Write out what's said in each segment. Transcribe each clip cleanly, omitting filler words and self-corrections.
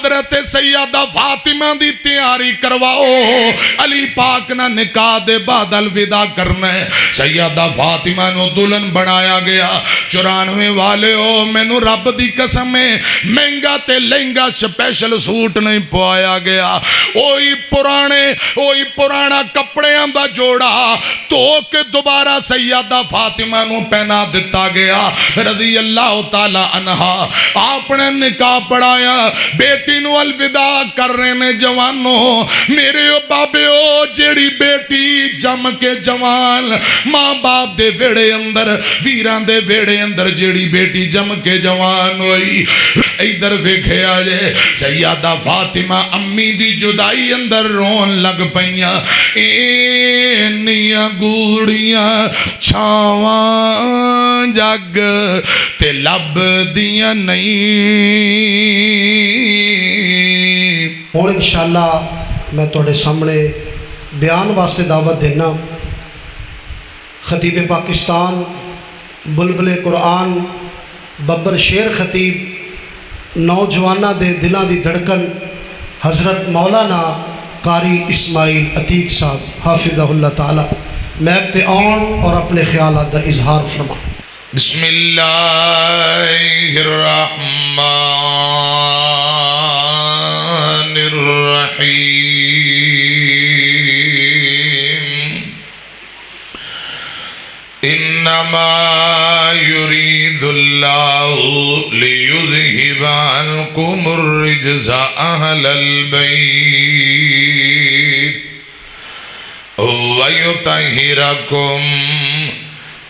حضرت سیدہ فاطمہ دی تیاری کرواؤ، علی پاک نہ نکاح دے بعد الوداع کرنا ہے۔ سیدہ فاطمہ نو دلہن بنایا گیا۔ 94 والے ہو، مینو رب دی قسم ہے مہنگا تے لہنگا سپیشل سوٹ نہیں پوایا گیا، وہی پرانا کپڑیاں دا جوڑا تو کہ دوبارہ سیدہ فاطمہ نو پہنا دیتا گیا رضی اللہ تعالی عنہا۔ آپ نے نکاح پڑھایا، بیٹی نو الوداع کر رہے نے جوانوں، میرے بابے او جیڑی بیٹی جم کے جوان ماں باپ دے ویڑے اندر ویران دے ویڑے اندر جیڑی بیٹی جم کے جوان ہوئی، ادھر ویکھیا جے سیدہ فاطمہ امی دی جدائی اندر رون لگ پئیاں، اینیاں گوڑیاں چھاواں جگ تے لب دیاں نہیں۔ اور انشاءاللہ میں توڑے سامنے بیان واسطے دعوت دینا خطیب پاکستان بلبل قرآن ببر شیر خطیب نوجوانہ دے دلاں دی دھڑکن حضرت مولانا قاری اسماعیل عتیق صاحب حافظہ اللہ تعالی میک تے آن اور اپنے خیالات دا اظہار فرما۔ بسم اللہ الرحمن الرحیم انما یرید اللہ لیذہب عنکم الرجز اہل البیت ویطہرکم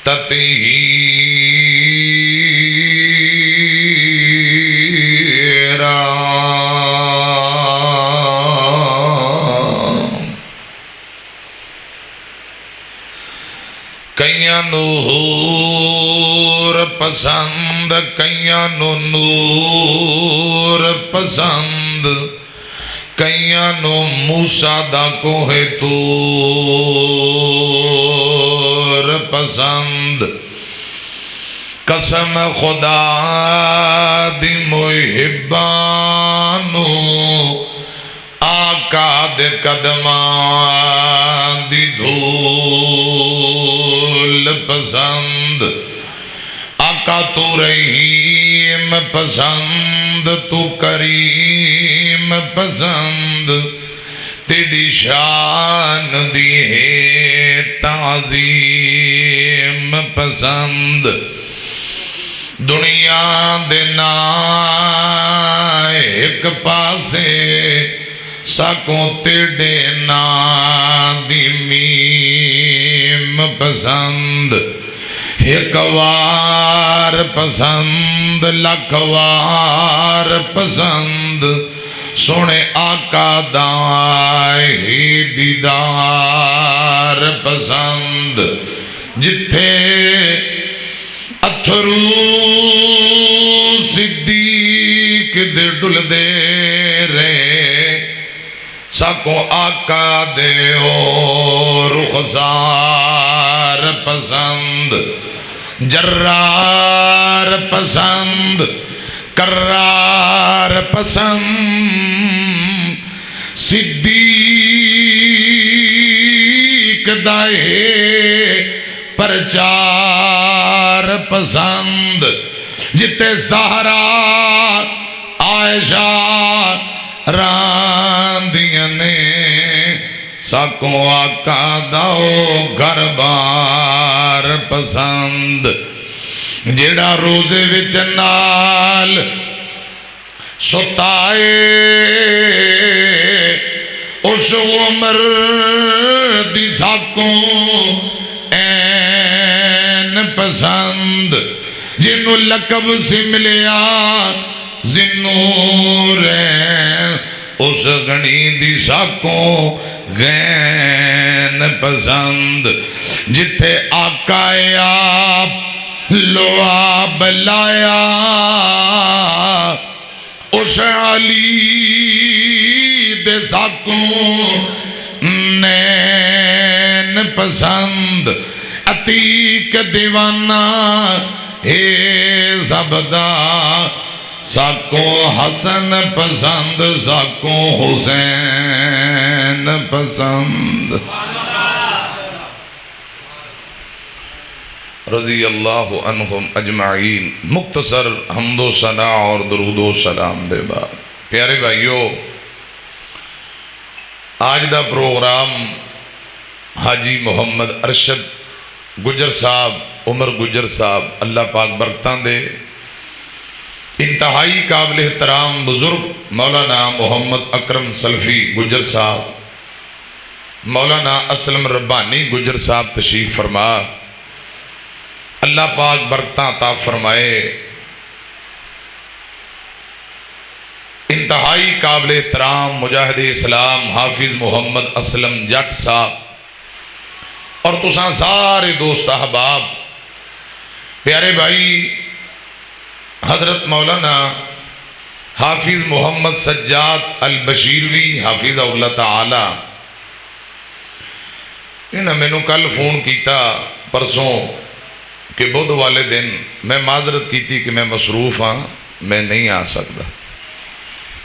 تطہیرا۔ کئیاں نو حور پسند، کئیاں نو نور پسند، کئیاں نو موسیٰ دا کوہ طور پسند۔ قسم خدا دی محبانو آقا دے قدمان دی دھول پسند۔ آقا تو رحیم پسند، تو کریم پسند، تیری شان دی ہے تعظیم پسند۔ دنیا دے نائے ایک پاسے ساکوں تیڑے نا دی میم پسند۔ ایک وار پسند، لکھ وار پسند، سونے آقا دائی دیدار پسند۔ جتھے اتھرو صدیق دے ڈل دے رہے ساکوں آقا دے او رخسار پسند۔ جرار پسند، کرار پسند، صدیق دائے پرچار پسند۔ جتے زہرا عائشہ راندیاں نے ساکوں آقا داؤ گھر بار پسند۔ جیڑا روزے وچ نال ستائے اس عمر دی ساکوں این پسند۔ جنوں لقب سے ملیا ذنورین اس غنی دی ساکوں غین پسند۔ جتھے آقا آپ لعاب لایا اس علی دے ساکوں نین پسند۔ عتیق دیوانہ اے زبدہ ساکو حسن پسند ساکو حسین پسند رضی اللہ عنہم اجمعین. مختصر حمد و ثنا اور درود و سلام دے بعد پیارے بھائیو، آج دا پروگرام حاجی محمد ارشد گجر صاحب، عمر گجر صاحب، اللہ پاک برکتاں دے، انتہائی قابل احترام بزرگ مولانا محمد اکرم سلفی گجر صاحب، مولانا اسلم ربانی گجر صاحب تشریف فرما، اللہ پاک برکتاں عطا فرمائے. انتہائی قابل احترام مجاہد اسلام حافظ محمد اسلم جٹ صاحب اور تساں سارے دوست احباب، پیارے بھائی حضرت مولانا حافظ محمد سجاد البشیروی حافظ اللہ تعالی، انہوں نے کل فون کیتا پرسوں کہ بدھ والے دن میں معذرت کی تھی کہ میں مصروف ہاں، میں نہیں آ سکتا.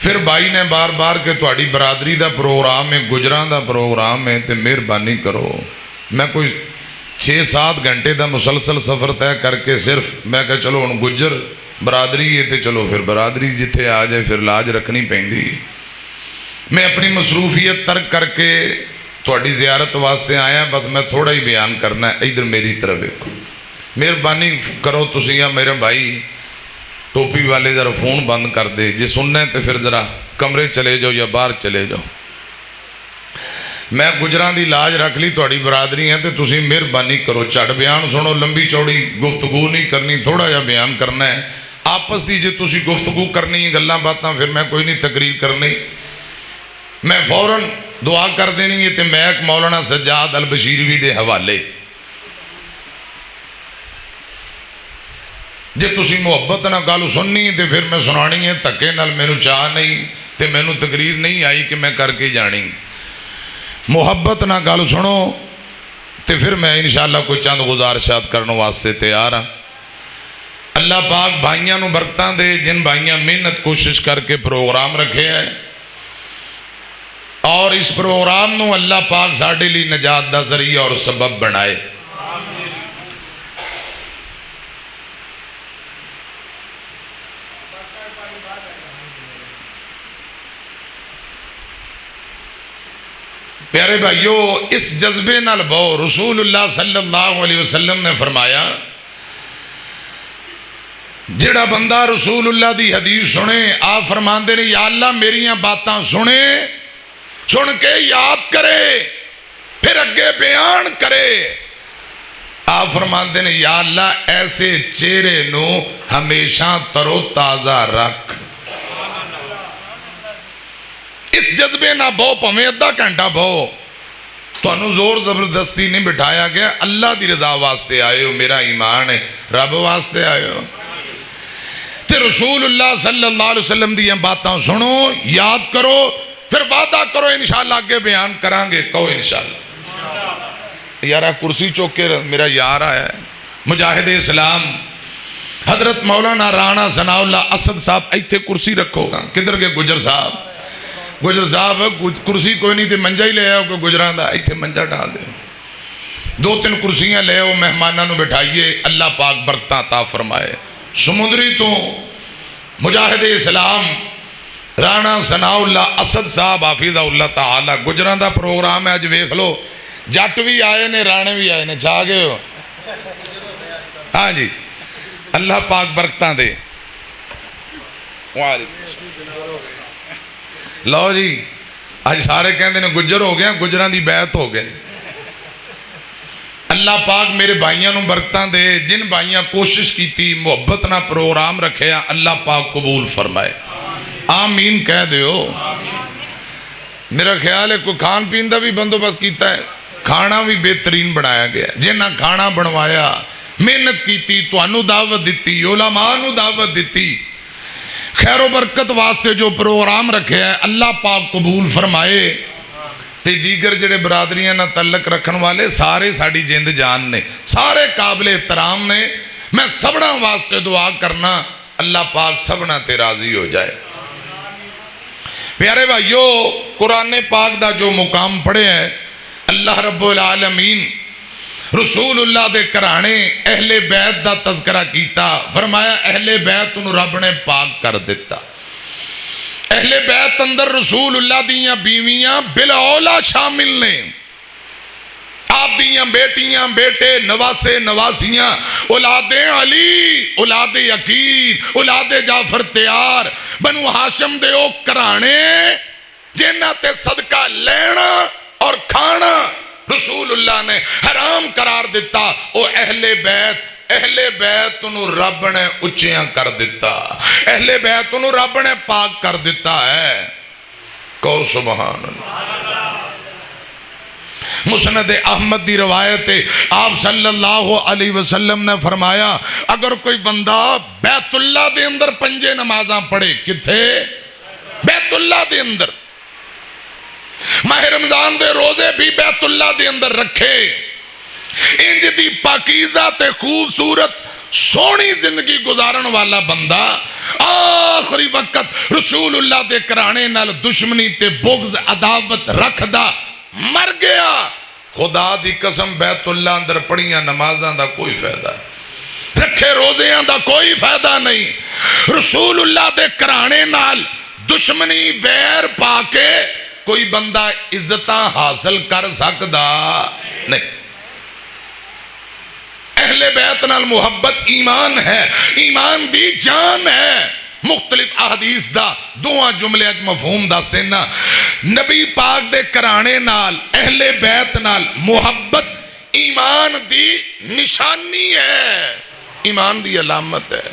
پھر بھائی نے بار بار کہ تہاڈی برادری دا پروگرام ہے، گجراں دا پروگرام ہے، تے مہربانی کرو. میں کوئی 6-7 گھنٹے دا مسلسل سفر طے کر کے صرف میں کہ چلو ہن گجر برادری ہے تے چلو پھر برادری جتھے آ جائے پھر لاج رکھنی پیندی. میں اپنی مصروفیت ترک کر کے تہاڈی زیارت واسطے آیا، بس میں تھوڑا ہی بیان کرنا ہے. ادھر میری طرف دیکھو، مہربانی کرو تسی یا میرے بھائی ٹوپی والے ذرا فون بند کر دے، جے سننا ہے تو پھر ذرا کمرے چلے جاؤ یا باہر چلے جاؤ. میں گجراں دی لاج رکھ لی، تہاڈی برادری ہے تو تسی مہربانی کرو چڑ بیان سنو، لمبی چوڑی گفتگو نہیں کرنی، تھوڑا جا بیان کرنا ہے آپس دی. جے تسی گفتگو کرنی ہے گلاں باتاں پھر میں کوئی نہیں تقریر کرنی، میں فوراً دعا کر دینی ہے. تے میں ایک مولانا سجاد البشیروی دے حوالے جے تسی محبت نہ گل سننی تے پھر میں سنانی ہے، دھکے نال مینوں چاہ نہیں تے مینوں تقریر نہیں آئی کہ میں کر کے جانی. محبت نہ گل سنو تے پھر میں انشاءاللہ کوئی چند گزارشات کرنے واسطے تیار ہاں. اللہ پاک بھائیاں نو برکتاں دے، جن بھائیاں محنت کوشش کر کے پروگرام رکھے ہے، اور اس پروگرام نو اللہ پاک ساڈے لی نجات دا ذریعہ اور سبب بنائے. پیارے بھائیو، اس جذبے نال بہو. رسول اللہ صلی اللہ علیہ وسلم نے فرمایا جڑا بندہ رسول اللہ دی حدیث سنے، آپ فرماندے نے یا اللہ میریاں باتاں سنے، سن کے یاد کرے پھر اگے بیان کرے. آپ فرماندے نے یا اللہ ایسے چہرے نو ہمیشہ ترو تازہ رکھ. اس جذبے نہ بہو، پمیں ادھا گھنٹہ بہو، تو انہوں زور زبردستی نہیں بٹھایا گیا. اللہ دی رضا واسطے آئے ہو، میرا ایمان ہے، رب واسطے آئے ہو. تے رسول اللہ صلی اللہ علیہ وسلم دی باتاں سنو، یاد کرو، پھر وعدہ کرو انشاءاللہ آگے بیان کرانگے. کہو انشاءاللہ. یارہ کرسی چوکے میرا یار آیا ہے، مجاہد اسلام حضرت مولانا رانا ثناء اللہ اسد صاحب. ایتھے کرسی رکھو گا. کدھر کے گجر صاحب؟ گجر صاحب کرسی کوئی نہیں تھی، منجا ہی لے آؤ کہ گجران دا ایتھے منجا ڈال دے. 2-3 کرسیاں لے آؤ، مہمانوں بٹھائیے، اللہ پاک برکتاں عطا فرمائے. سمندری تو مجاہد اسلام رانا ثناء اللہ اسد صاحب حافظ اللہ تعالی گجران دا پروگرام ہے. اج ویکھ لو جٹ بھی آئے نے، رانے بھی آئے نے، چاہ گئے ہو. ہاں جی، اللہ پاک برکتاں دے. لو جی، آج سارے کہندے نے گجر ہو گیا، گجران دی بیعت ہو گئے. اللہ پاک میرے بھائیاں نو برکتاں دے. جن بھائیاں کوشش کی تھی محبت نہ پروگرام رکھے، اللہ پاک قبول فرمائے. آمین کہہ دیو. میرا خیال ہے کوئی کھان پین دا بھی بندوبست کیتا ہے، کھانا بھی بہترین بنایا گیا. جنہاں کھانا بنوایا، محنت کی تھی، تو انو دعوت دیتی، علماء نو دعوت دیتی، خیر و برکت واسطے جو پروگرام رکھے ہیں، اللہ پاک قبول فرمائے. تے دیگر جڑے برادریاں نہ تعلق رکھن والے سارے ساڑی جند جان نے، سارے قابل احترام نے. میں سبڑا واسطے دعا کرنا اللہ پاک سبنا تے راضی ہو جائے۔ پیارے بھائیو، قرآن پاک دا جو مقام پڑھے ہے، اللہ رب العالمین رسول اللہ دے کرانے اہل بیت دا تذکرہ کیتا، فرمایا اہل بیت انہوں رب نے پاک کر دیتا۔ اہل بیت اندر رسول اللہ دیاں بیویاں بالاولا شامل نے، آپ دیاں بیٹیاں بیٹے نواسے نواسیاں، اولاد علی، اولاد عقیل، اولاد جعفر تیار، بنو ہاشم دے او کرانے جنہ تے صدقہ لینا اور کھانا رسول اللہ نے حرام قرار دیتا۔ او اہل بیت انہوں رب نے اچھیاں کر دیتا، اہل بیت انہوں رب نے پاک کر دیتا ہے۔ کہو سبحان اللہ۔ مسند احمد دی روایت ہے، آپ صلی اللہ علیہ وسلم نے فرمایا اگر کوئی بندہ بیت اللہ دے اندر پنجے نمازاں پڑھے، کتھے؟ بیت اللہ دے اندر، ماہ رمضان دے روزے بھی بیت اللہ دے اندر رکھے، انج دی پاکیزہ تے خوبصورت سونی زندگی گزارن والا بندہ آخری وقت رسول اللہ دے کرانے نال دشمنی تے بغض عداوت رکھ دا مر گیا، خدا دی قسم بیت اللہ اندر پڑھیاں نمازاں دا کوئی فائدہ ہے، رکھے روزیاں دا کوئی فائدہ نہیں۔ رسول اللہ دے کرانے نال دشمنی ویر پا کے کوئی بندہ عزتاں حاصل کر سکدا نہیں۔ اہل بیت نال محبت ایمان ہے، ایمان دی جان ہے۔ مختلف احادیث دا دعا جملے اج مفہوم دس دینا، نبی پاک دے کرانے نال اہل بیت نال محبت ایمان دی نشانی ہے، ایمان دی علامت ہے۔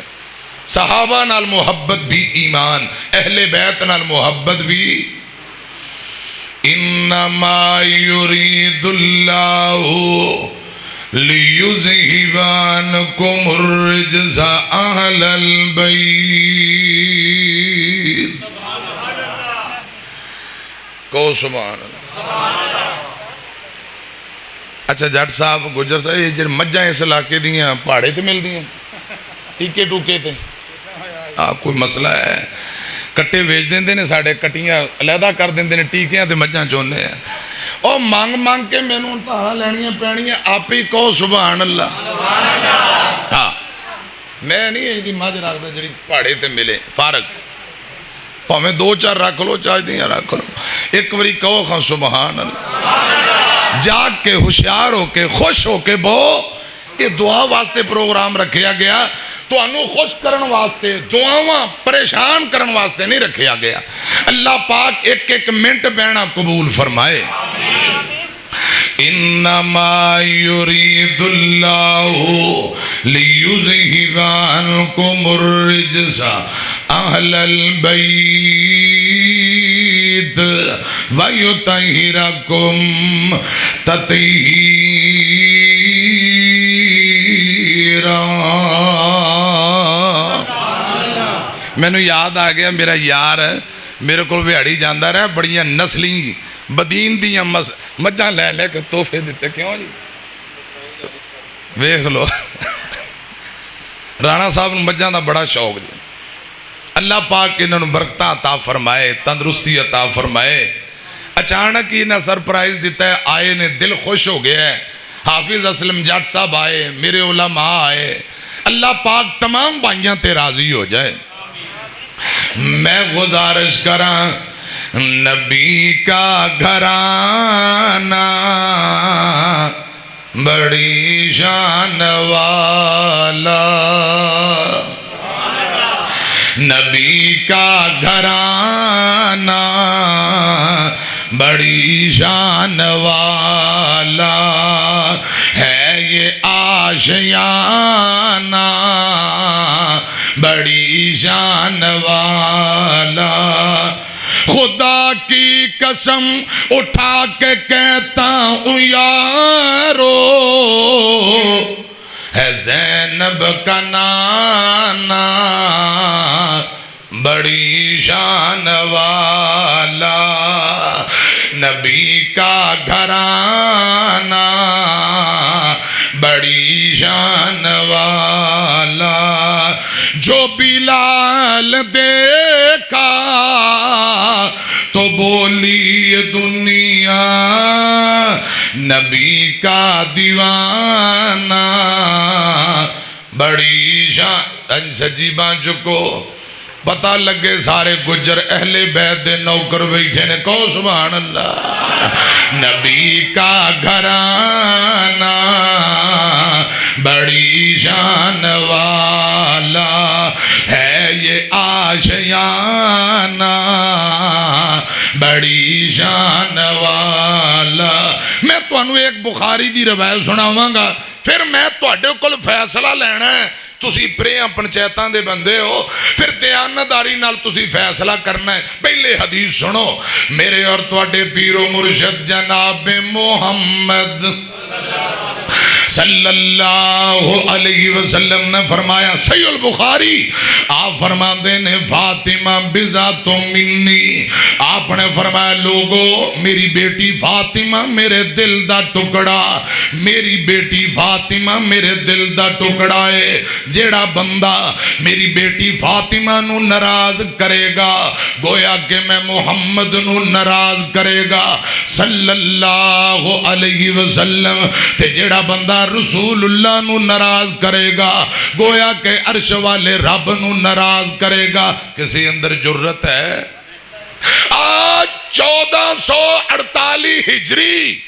صحابہ نال محبت بھی ایمان، اہل بیت نال محبت بھی۔ انما یرید اللہ لیذہب عنکم الرجس اہل البیت۔ کہو سبحان اللہ۔ اچھا جٹ صاحب گجر صاحب، یہ جن مجھیں اس علاقے دیاں پہاڑے تے مل دیاں ٹیکے ٹوکے تے کوئی مسئلہ ہے؟ کٹے ویچ دیندے نے، ساڑھے کٹیاں علیحدہ کر دیندے نے، ٹیکیاں تے مجھاں چونے ہیں، اور مانگ مانگ کے میں نے تاہاں لینیاں پینیاں، آپ ہی کہو سبحان اللہ۔ ہاں میں نہیں ہے جی مجھ رکھ دا جڑی پہاڑے تے ملے، فارغ ہمیں دو چار رکھ لو، چاہ دیاں رکھ لو، ایک وری کہو خان سبحان اللہ، جاگ کے ہوشیار ہو کے خوش ہو کے بو۔ یہ دعا واسطے پروگرام رکھیا گیا، تو انو خوش کرن واسطے، دعاواں پریشان کرن واسطے نہیں رکھیا گیا۔ اللہ پاک ایک ایک منٹ بینا قبول فرمائے۔ انما یرید اللہ لیذہب عنکم الرجس اہل البیت ویطہرکم تطہیرا۔ میں نے یاد آ گیا، میرا یار میرے کو بہاڑی جاندہ رہا، بڑیاں نسلی بدین دیاں مجھاں لے لے کے تحفے دیتے، کیوں جی؟ ویکھ لو رانا صاحب مجھاں دا بڑا شوق جی۔ اللہ پاک انہوں برکتہ عطا فرمائے، تندرستی عطا فرمائے۔ اچانک ہی نہ سرپرائز دیتا ہے، آئے نے دل خوش ہو گیا ہے۔ حافظ اسلم جٹ صاحب آئے، میرے علماء آئے، اللہ پاک تمام بھائیاں تے راضی ہو جائے۔ میں گزارش کراں نبی کا گھرانہ بڑی شان والا، نبی کا گھرانہ بڑی شان والا ہے، یہ آشیانہ بڑی شان والا۔ خدا کی قسم اٹھا کے کہتا ہوں یارو، ہے زینب کا نانا بڑی شان والا، نبی کا گھرانہ بڑی شان والا، جو بلال دیکھا تو بولی دنیا نبی کا دیوانہ بڑی شان سجی بانچ کو پتہ لگے سارے گجر اہل بیت دے نوکر بیٹھے نے کہو سبحان اللہ نبی کا گھرانہ بڑی شان والا ہے یہ آشیانہ بڑی شان والا میں تو انہوں ایک بخاری دی روایت سناواں گا پھر میں تو اڈے کل فیصلہ لینا ہے تسی پریاں پنچیتاں دے بندے ہو پھر دیانتداری نال تسی فیصلہ کرنا ہے پہلے حدیث سنو میرے اور تواڈے پیر و مرشد جناب محمد صلی اللہ علیہ وسلم نے فرمایا صحیح البخاری آپ فرماتے نے فاطمہ بذات منی آپ نے فرمایا لوگو میری بیٹی فاطمہ میرے دل دا ٹکڑا میری بیٹی فاطمہ میرے دل دا ٹکڑا ہے جیڑا بندہ میری بیٹی فاطمہ نو ناراض کرے گا گویا کہ میں محمد نو ناراض کرے گا صلی اللہ علیہ وسلم تے جیڑا بندہ رسول اللہ نو ناراض کرے گا گویا کہ عرش والے رب نو ناراض کرے گا کسی اندر جرت ہے آج 1448 ہجری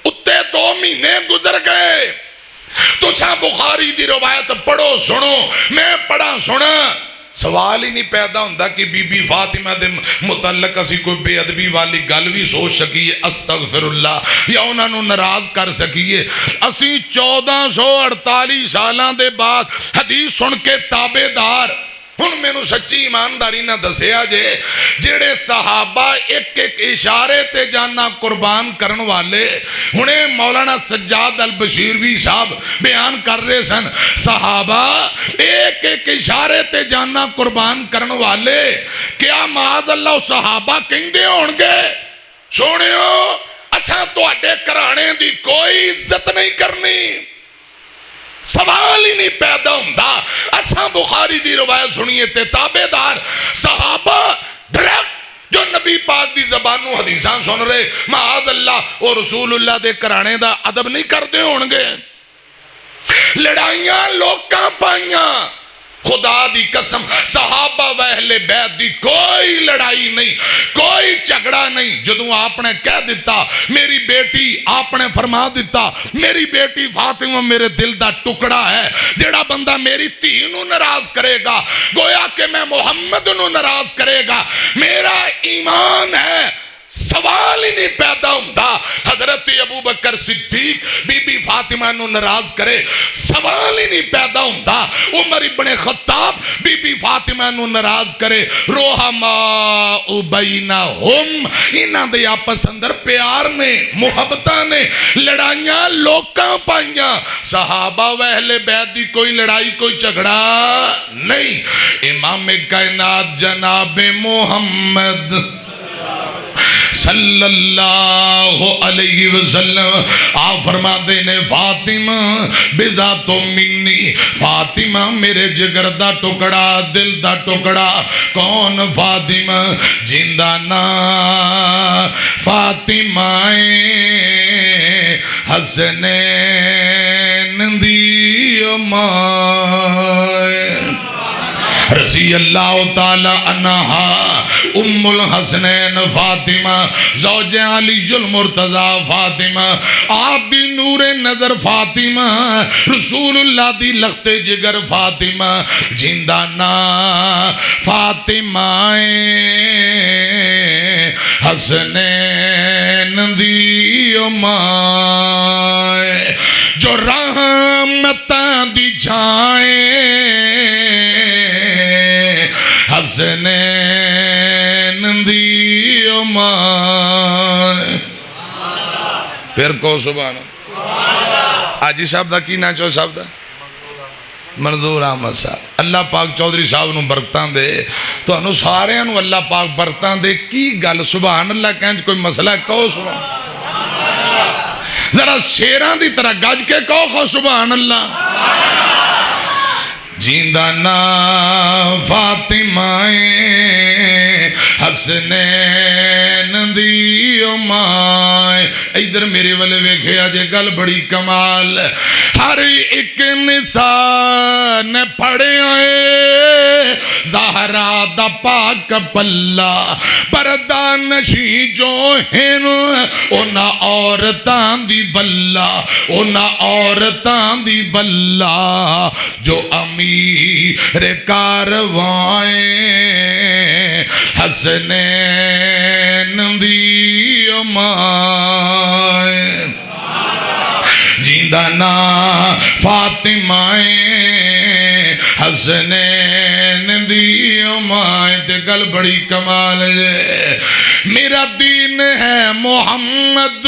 اتے 2 مہینے گزر گئے تو سا بخاری دی روایت پڑھو سنو میں پڑھا سنا سوال ہی نہیں پیدا ہوندہ کہ بی بی فاطمہ دے متعلق اسی کوئی بے ادبی والی گل بھی سوچ سکیے استغفر اللہ یا انہاں نو ناراض کر سکیے اسی 1448 سالاں دے بعد حدیث سن کے تابعدار ہن میں نو سچی ایمانداری نہ دسیا جے جڑے صحابہ ایک ایک اشارے تے جانا قربان کرن والے ہنے مولانا سجاد البشیروی صاحب بیان کر رہے سن صحابہ ایک ایک اشارے تے جانا قربان کرن والے کیا معاذ اللہ صحابہ کہیں دے ہونگے سونیو اساں تو اڈے کرانے دی کوئی عزت نہیں کرنی سوال ہی نہیں پیدا ہوندہ اساں بخاری دی روایت سنیے تے تابعدار صحابہ ڈائریکٹ جو نبی پاک دی زبانوں حدیثاں سن رہے معاذ اللہ اور رسول اللہ دے کرانے دا ادب نہیں کردے ہونگے لڑائیاں لوکاں پائیاں خدا دی قسم صحابہ و اہل بیت دی کوئی لڑائی نہیں کوئی جھگڑا نہیں جدوں آپ نے کہہ دیتا میری بیٹی آپ نے فرما دیتا میری بیٹی فاطمہ میرے دل دا ٹکڑا ہے جیڑا بندہ میری دھی نو ناراض کرے گا گویا کہ میں محمد نو ناراض کرے گا میرا ایمان ہے سوال ہی نہیں پیدا ہوندہ حضرت ابو بکر صدیق بی بی فاطمہ نو ناراض کرے سوال ہی نہیں پیدا ہوندہ عمر ابن خطاب بی بی فاطمہ نو ناراض کرے روحماء بینہم انہاں دے آپس اندر پیار نے محبتہ نے لڑائیاں لوکاں پائیاں صحابہ و اہل بیت دی کوئی لڑائی کوئی جھگڑا نہیں امام کائنات جناب محمد صلی اللہ علیہ وسلم آپ فرماتے نے فاطمہ بذات منی فاطمہ میرے جگر دا ٹکڑا دل دا ٹکڑا کون فاطمہ جندہ نا فاطمہ حسنین دی مائے رضی اللہ تعالی عنہا ام الحسنین فاطمہ زوج علی المرتضی فاطمہ آپ دی نور نظر فاطمہ رسول اللہ دی لخت جگر فاطمہ جندہ نا فاطمہ حسنین دی مائے جو رحمتاں دی چھائیں حسنین دی مائے پھر کو سبحان آجی صاحب دا کی نا چو صاحب دا منظور احمد صاحب اللہ پاک چودھری صاحب نو برکتاں دے تو انو سارے انو اللہ پاک برکتاں دے کی گل سبحان اللہ کہنج کوئی مسئلہ کہو سبحان ذرا شیران دی طرح گج کے کہو سبحان اللہ جیندا نا فاطمہ حسنین دی مائے ادھر میرے والے ویکھیا جے گل بڑی کمال ہر ایک نساء نے پڑھے آئے زہرا دا پاک پلہ پردہ نشی جو ہن اونا عورتان دی بلہ اونا عورتان دی بلہ جو امیر کاروائیں حسنین دی مائیں جیندہ نا فاطمہ حسنین دی مائیں تے گل بڑی کمال ہے میرا دین ہے محمد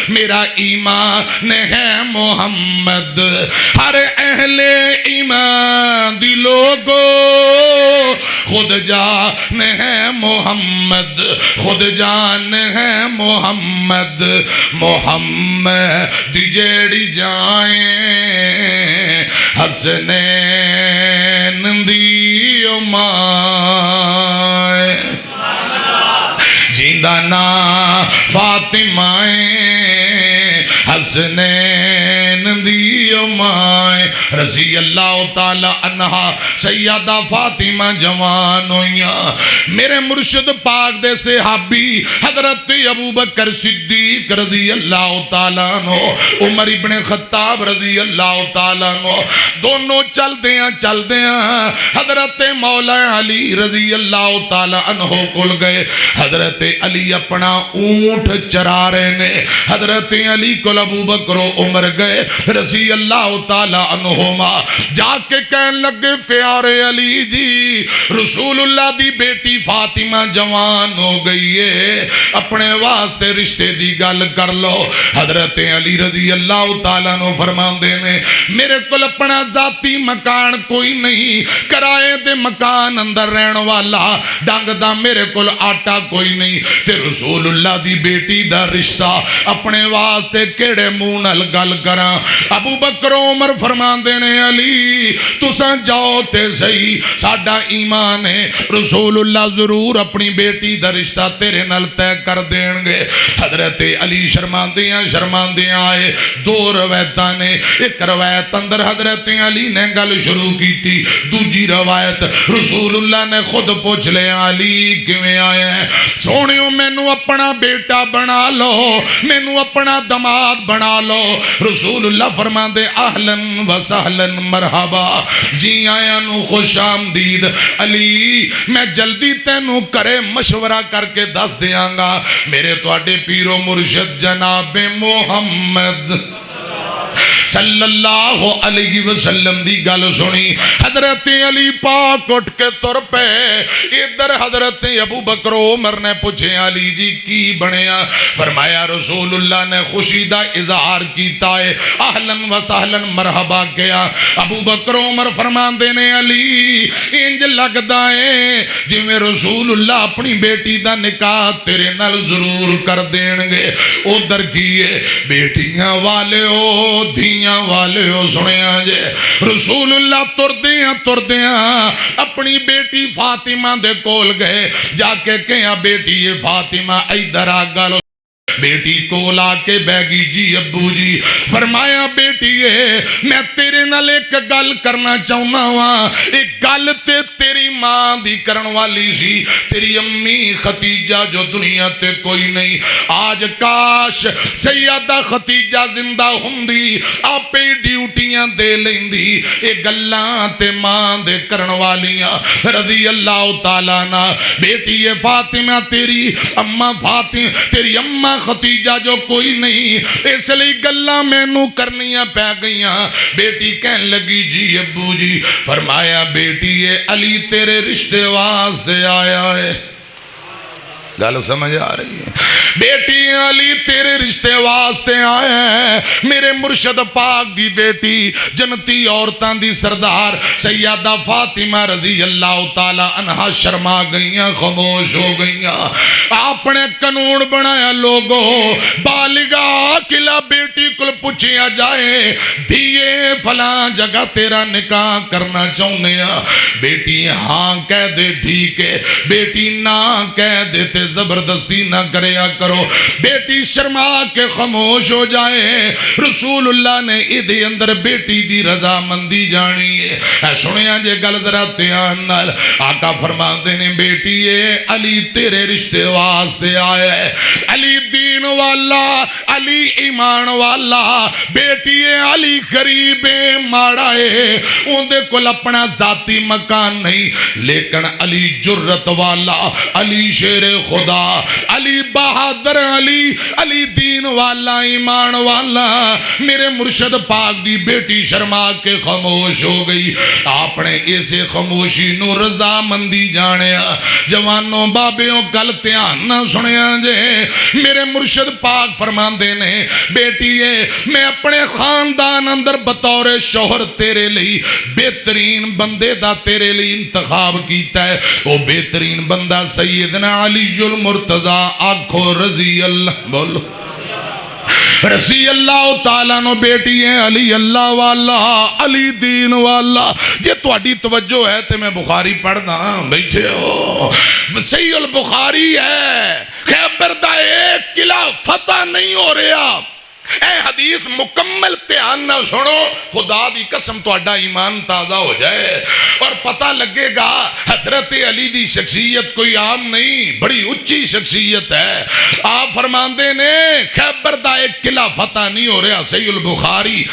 میرا ایمان ہے محمد ہر اہل ایمان دی لوگو خود جان ہے محمد خود جان ہے محمد محمد دی جیڑی جائیں حسنین دی مائیں جیندہ نا فاطمہ حسنین دی مائیں رضی اللہ تعالی عنہ سیدہ فاطمہ جوان ہویاں میرے مرشد پاک دے صحابی حضرت ابوبکر صدیق رضی اللہ تعالیٰ عنہ عمر ابن خطاب رضی اللہ تعالیٰ عنہ دونوں چل دیاں حضرت مولا علی رضی اللہ تعالیٰ عنہ کل گئے حضرت علی اپنا اونٹ چرا رہے نے حضرت علی کل ابوبکر و عمر گئے رضی اللہ تعالیٰ عنہما جا کے کہن لگے پیارے علی جی رسول اللہ دی بیٹی فاطمہ جوان ہو گئی ہے اپنے واسطے رشتے دی گل کر لو حضرت علی رضی اللہ تعالیٰ عنہ فرمان دینے میرے کل اپنا ذاتی مکان کوئی نہیں کرائے دے مکان اندر رہن والا ڈنگ دا میرے کل آٹا کوئی نہیں تے رسول اللہ دی بیٹی دا رشتہ اپنے واسطے کیڑے مونل گل کرا ابو بکر عمر فرمان دینے علی تساں جاؤ تے صحیح ساڈا ایمان ہے رسول اللہ ضرور اپنی بیٹی دا رشتہ تیرے نال طے کر دیں گے حضرت علی شرماندیاں آئے دو روایتاں نے ایک روایت اندر حضرت علی نے گل شروع کی تھی دوجی روایت رسول اللہ نے خود پوچھ لے علی کیویں آئے ہیں سونیوں مینوں اپنا بیٹا بنا لو مینوں اپنا دماد بنا لو رسول اللہ فرمان دے اہلن و سہلن مرحبا جی آیا نو خوش آمدید علی میں جلدی تینوں کرے مشورہ کر کے دس دیاں گا میرے تواڈے پیر و مرشد جناب محمد صلی اللہ علیہ وسلم دی گل سنی حضرت علی پاک اٹھ کے تر پے ادھر حضرت ابو بکر عمر نے پوچھے علی جی کی بنیا فرمایا رسول اللہ نے خوشی دا اظہار کیتا ہے اہلن و سہلن مرحبا کیا ابو بکر عمر فرمان دینے علی انج لگدا ہے جی میں رسول اللہ اپنی بیٹی دا نکاح تیرے نال ضرور کر دیں گے ادھر کیے بیٹیاں والے ہو دھیاں والے ہو سنیا جے رسول اللہ تردیاں اپنی بیٹی فاطمہ دے کول گئے جا کے کہیا بیٹی فاطمہ ادھر آ گل بیٹی کو لا کے بیگی جی ابو جی فرمایا بیٹی میں تیرے نال ایک گل کرنا چاہنا ہوا ایک گل تے تیری ماں دی کرن والی سی تیری امی خدیجہ جو دنیا تے کوئی نہیں آج کاش سیدہ خدیجہ زندہ ہوندی آپے ڈیوٹیاں دے لیندی ایک گلاں تے ماں دے کرن والیاں رضی اللہ تعالیٰ عنہ بیٹی فاطمہ تیری اماں فاطمہ تیری اماں خدیجہ جو کوئی نہیں اس لئے گلاں میں نو کرنیاں پہ گئیاں بیٹی کہن لگی جی ابو جی فرمایا بیٹی یہ علی تیرے رشتے واسطے آیا ہے گل سمجھ آ رہی ہے بیٹی علی تیرے رشتے واسطے آئے ہیں میرے مرشد پاک دی بیٹی جنتی عورتاں دی سردار سیدہ فاطمہ رضی اللہ تعالی عنہ شرما گئیاں خاموش ہو گئیاں اپنے قانون بنایا لوگو بالغا قلعہ بیٹی کل پوچھیا جائے دھیے فلاں جگہ تیرا نکاح کرنا چاہنے ہیں بیٹی ہاں کہہ دے ٹھیک ہے بیٹی نہ کہہ دیتے زبردستی نہ کریا کرو بیٹی شرما کے خاموش ہو جائے رسول اللہ نے ادھے اندر بیٹی دی رضا مندی جانی ہے سنیا جے گل ذرا دھیان نال آقا فرماتے نے بیٹی علی تیرے رشتے واسطے آیا ہے علی دین والا علی ایمان والا بیٹی علی غریب ماڑا ہے اندے کل اپنا ذاتی مکان نہیں لیکن علی جرت والا علی شیر خدا علی بہادر علی علی دین والا ایمان والا میرے مرشد پاک دی بیٹی شرما کے خاموش ہو گئی آپ نے اسے خاموشی نو رضا مندی جانیا جوانوں بابیوں گل دھیان نہ سنیا جے میرے مرشد پاک فرماندے نے بیٹی میں اپنے خاندان اندر بطور شوہر تیرے لئی بہترین بندے دا تیرے لئی انتخاب کیتا ہے وہ بہترین بندہ سیدنا علی المرتضی آنکھو رضی اللہ بولو رضی اللہ تعالیٰ نو بیٹی ہے علی اللہ والا علی دین والا جے تو اڈی توجہ ہے تے میں بخاری پڑھنا بیٹھے ہو صحیح البخاری ہے خیبر دا ایک قلعہ فتح نہیں ہو رہا اے حدیث مکمل دھیان نہ سنو خدا دی قسم تہاڈا ایمان تازہ ہو جائے اور پتہ لگے گا حضرت علی دی شخصیت کوئی عام نہیں بڑی اچھی شخصیت ہے آپ فرماندے نے خیبر دا ایک قلعہ فتح نہیں ہو رہا صحیح البخاری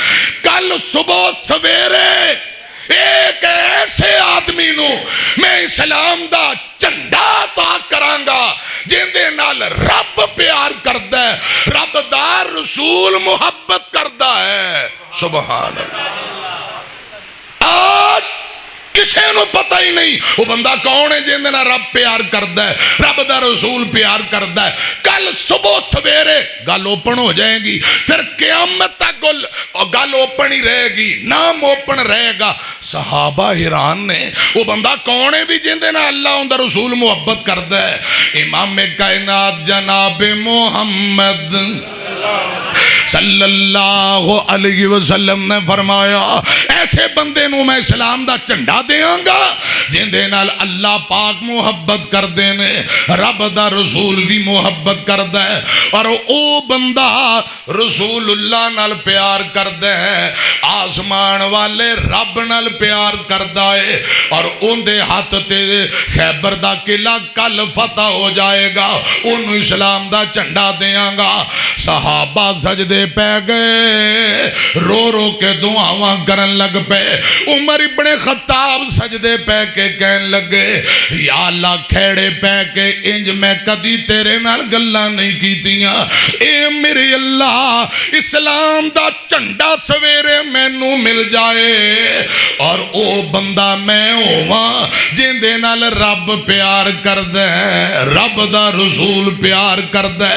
کل صبح سویرے ایک ایسے آدمی نو میں اسلام دا جھنڈا عطا کرانگا جندے نال رب پیار کردا ہے رب دا رسول محبت کردا ہے سبحان اللہ آج کسے نو پتہ ہی نہیں وہ بندہ کون ہے جن دینا رب پیار کردا ہے رب دا رسول پیار کردا ہے کل صبح سویرے گل اوپن ہو جائے گی پھر قیامت تک گل اوپن ہی رہے گی نام اوپن رہے گا صحابہ حیران نے وہ بندہ کون ہے بھی جن دینا اللہ ان دا رسول محبت کردا ہے امام کائنات جناب محمد صلی اللہ علیہ وسلم نے فرمایا ایسے بندے نو میں اسلام دا جھنڈا دیاں گا جن دے نال اللہ پاک محبت کر دینے رب دا رسول بھی محبت کر دے اور او بندہ رسول اللہ نال پیار کر دے آسمان والے رب نال پیار کر دے اور ان دے ہاتھ تے خیبر دا قلعہ کل فتح ہو جائے گا انہوں اسلام دا جھنڈا دیاں گا صحابہ سجدے پہ گئے رو رو کے دعاواں کرن لگ پے عمر ابن خطاب سجدے پہ کے کہن لگے یا اللہ کھیڑے پہ کے انج میں کدی تیرے نال گلہ نہیں کیتیاں اے میرے اللہ اسلام دا جھنڈا سویرے مینوں مل جائے اور او بندہ میں ہواں جن دے نال رب پیار کر دے رب دا رسول پیار کر دے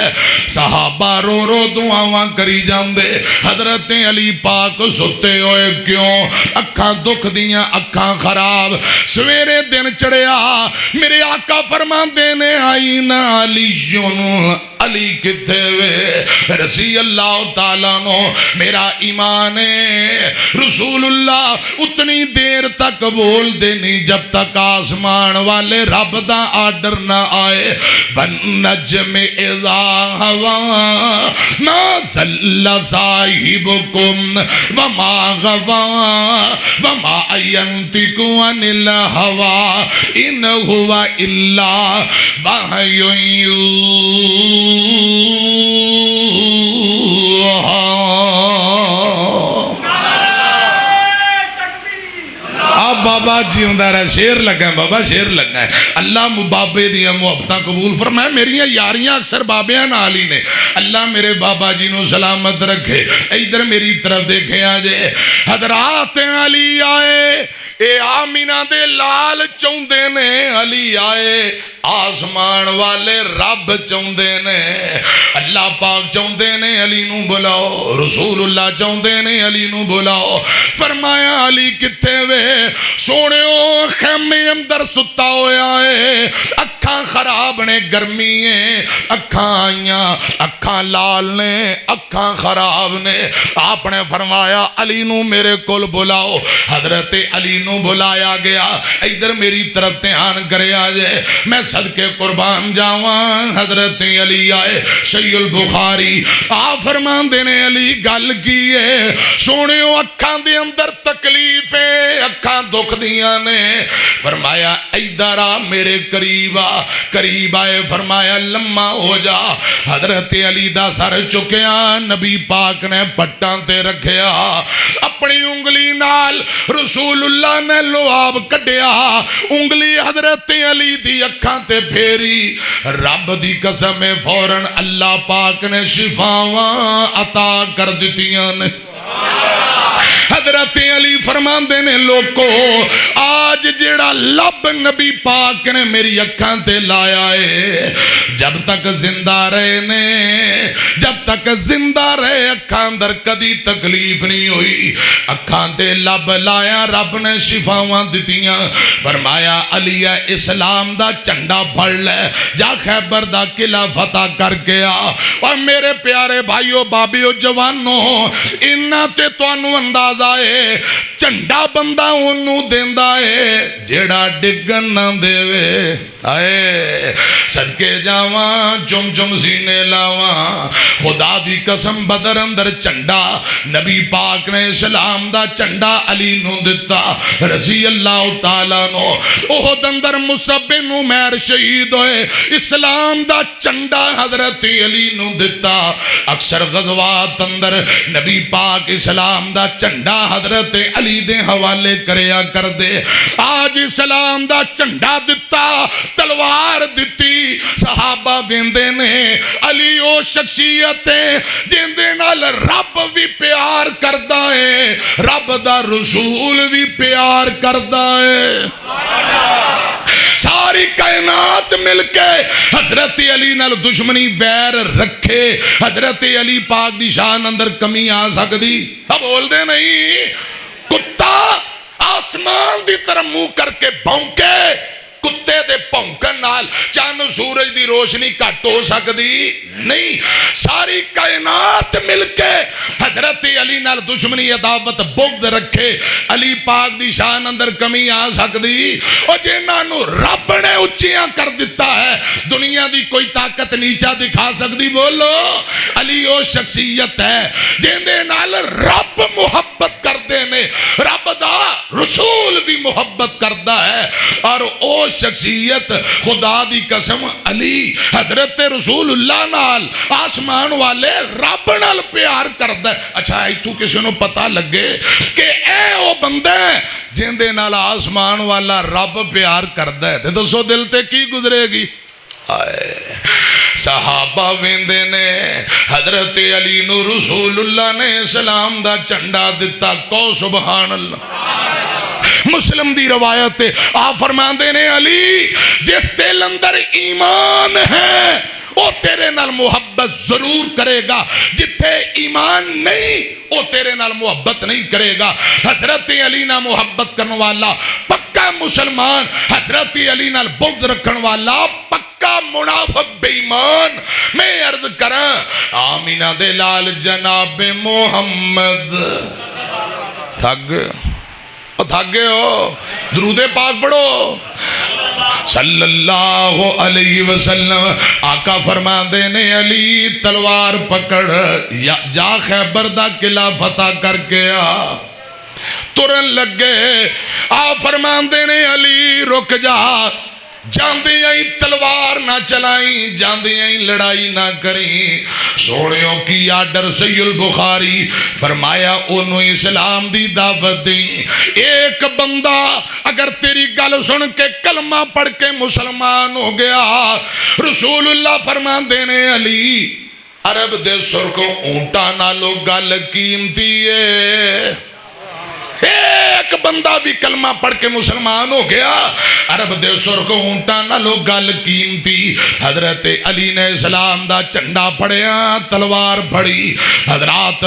صحابہ رو رو دعاواں کری جاندے حضرت علی پاک ستے ہوئے کیوں اکھاں دکھ دیاں اکھاں خراب سویرے دن چڑھیا میرے آقا فرماندے نے آئین علیون علی کتے وے رسی اللہ تعالیٰ نو میرا ایمان ہے رسول اللہ اتنی دیر تک بول دے نہیں جب تک آسمان والے رب دا آرڈر نہ آئے والنجم اذا ہوا ما ذل صاحبکم وما غوا وما ینطق عن الہوا ان ہوا الا وحی یوحی آپ بابا جی ہوں رہا شیر لگا ہے بابا شیر لگا ہے اللہ بابے دیا محبتہ قبول فرمائے میریاں یاریاں اکثر بابیاں نالی نے اللہ میرے بابا جی نو سلامت رکھے ادھر میری طرف دیکھے آجے حضرات علی آئے اے آمینہ دے لال چوندے نے علی آئے آسمان والے رب چوندے نے اللہ پاک چاہتے نے علی نو بلاؤ، رسول اللہ چاہتے نے علی نو بلاؤ۔ فرمایا علی کتے وے؟ سونےو خیمے اندر ستا ہویا ہے، اکھاں خراب نے، گرمی ہے، اکھاں آئیاں، اکھاں لال نے، اکھاں خراب نے۔ آپ نے فرمایا علی نو میرے کول بلاؤ۔ حضرت علی نو بلایا گیا۔ ادھر میری طرف دھیان کرے آجے، میں صدقے قربان جاواں۔ حضرت علی آئے، صحیح البخاری آپ فرمان دینے علی گل کیے، سونےو اکھاں دے اندر تکلیف ہے، اکھاں دکھ دیاں نے۔ فرمایا ادھر آ میرے قریب آ، قریب آئے، فرمایا لمحہ ہو جا۔ حضرت علی دا سر چکیا، نبی پاک نے پٹاں تے رکھیا، اپنی انگلی نال رسول اللہ نے لعاب کڈیا، انگلی حضرت علی دی اکھاں تے پھیری، رب دی قسم فوراً اللہ پاک نے شفاواں عطا کر دتیاں نے۔ حضرت علی فرمان دینے لوگو آج جیڑا لب نبی پاک نے میری اکھاں تے لایا ہے، جب تک زندہ رہے نے، جب تک زندہ رہے اکھاں اندر کدی تکلیف نہیں ہوئی۔ اکھاں تے لب لایا، رب نے شفاواں دتیاں۔ فرمایا علی اسلام دا چنڈا پھڑ لے، جا خیبر دا قلعہ فتح کر کے آ۔ اور میرے پیارے بھائیو بابیو جوانو، انہاں تے توانو اندازہ ہے، چنڈا بندہ انہوں دیندہ ہے جیڑا ڈگن نہ دے وے۔ آئے صدقے جاواں، چم چم سینے لاواں، خدا دی قسم بدر اندر چنڈا نبی پاک نے اسلام دا چنڈا علی نو دتا رضی اللہ تعالیٰ نو۔ احد اندر مصعب بن عمیر شہید ہوئے، اسلام دا چنڈا حضرت علی نو دتا۔ اکثر غزوات اندر نبی پاک اسلام دا چنڈا حضرت علی دے حوالے کریا کر دے۔ آج اسلام دا چنڈا دتا، تلوار دتی، صحابہ دیندے نے۔ علی او شخصیت ہے جن دے نال رب بھی پیار کردہ ہے، رب دا رسول بھی پیار کردہ ہے۔ ساری کائنات مل کے حضرت علی نال دشمنی ویر رکھے، حضرت علی پاک دی شان اندر کمی آ سکتی؟ اب بول دے نہیں۔ کتا آسمان دی طرح منہ کر کے بھونکے، کتے دے پونکن نال چاند سورج دی روشنی کٹ ہو سکتی نہیں۔ ساری کائنات مل کے حضرت علی نال دشمنی عداوت بغض رکھے، علی پاک دی شان اندر کمی آ سکتی؟ اور جنہاں نو رب نے اچیاں کر دیتا ہے، دنیا دی کوئی طاقت نیچا دکھا سکتی؟ بولو۔ علی او شخصیت ہے جن دے نال رب محبت کر دینے، رب دا رسول بھی محبت کردہ ہے۔ اور او شخصیت خدا دی قسم علی حضرت رسول اللہ نال آسمان والے رب نال پیار کردہ ہے۔ اچھا ایتھوں کسی نو پتہ لگے کہ اے او بندہ جن دے نال آسمان والا رب پیار کردہ ہے، تو دسو دل تے کی گزرے گی؟ صحابہ ویندے نے حضرت علی نو رسول اللہ نے اسلام دا چنڈا دتا، کو سبحان اللہ۔ مسلم دی روایت آپ فرمان دینے علی جس دل اندر ایمان ہے وہ تیرے نال محبت ضرور کرے گا، جتھے ایمان نہیں وہ تیرے نال محبت نہیں کرے گا۔ حضرت علی نال محبت کرنے والا پکا مسلمان، حضرت علی نال بغض رکھن والا پکا منافق بے ایمان۔ میں عرض کراں آمینہ دے لال جناب محمد تھاگے ہو، درود پاک پڑھو صلی اللہ علیہ وسلم۔ آقا فرما دینے علی تلوار پکڑ، جا خیبر دا قلعہ فتح کر کے آ۔ ترن لگے، آپ فرما دینے علی رک جا، جاندے آئی تلوار نہ چلائیں، جاندے آئی لڑائی نہ کریں۔ سوڑیوں کی آڈر صحیح البخاری فرمایا انہوں اسلام دی دعوت دیں۔ ایک بندہ اگر تیری گل سن کے کلمہ پڑھ کے مسلمان ہو گیا، رسول اللہ فرمان دینے علی عرب دے سرکوں اونٹا نالو گل قیمتی ہے۔ ایک بندہ بھی کلمہ پڑھ کے مسلمان ہو گیا. عرب دے سرخ اونٹاں نالوں گل قیمتی. حضرت علی نے اسلام دا جھنڈا پھڑیا, تلوار پھڑی. حضرات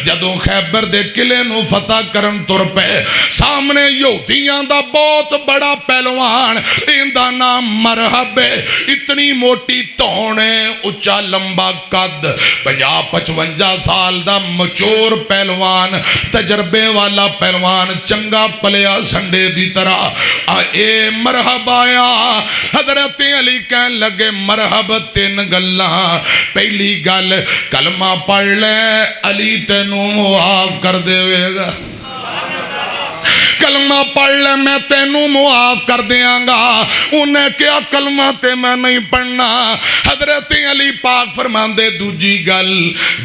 جدوں خیبر دے قلعے نو فتح کرن تر پے, سامنے یہودیاں دا بہت بڑا پہلوان, ایندا نام مرحب ہے. اتنی موٹی تونے, اچا لمبا قد, 50-55 سال دا مچور پہلوان, تجربے والا پہلوان, چنگا پلیا سنڈے دی طرح. اے مرحب آیا. حضرت علی کہن لگے مرحب 3 گلاں. پہلی گل کلمہ پڑھ لے, علی تینوں معاف کر دے گا. کلمہ پڑھ لے میں تینوں معاف کر دیاں گا. انہیں کیا کلمہ تے میں نہیں پڑھنا. حضرت علی پاک فرماندے دوجی گل,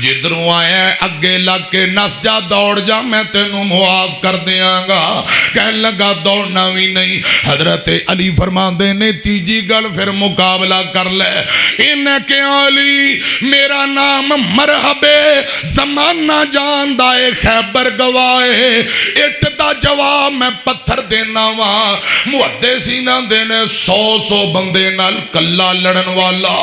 جدروں آئے اگے لگ کے نس جا, دوڑ جا, میں تینوں معاف کر دیاں گا. کہن لگا دوڑنا بھی نہیں. حضرت علی فرماندے نے تیجی گل پھر مقابلہ کر لے. انہیں کیا علی میرا نام مرحب, زمانہ جان دائے خیبر گواہے, اٹ دا جواب میں پتھر دینا وا. محدثین دینے 100 بندے نال کلا لڑن والا,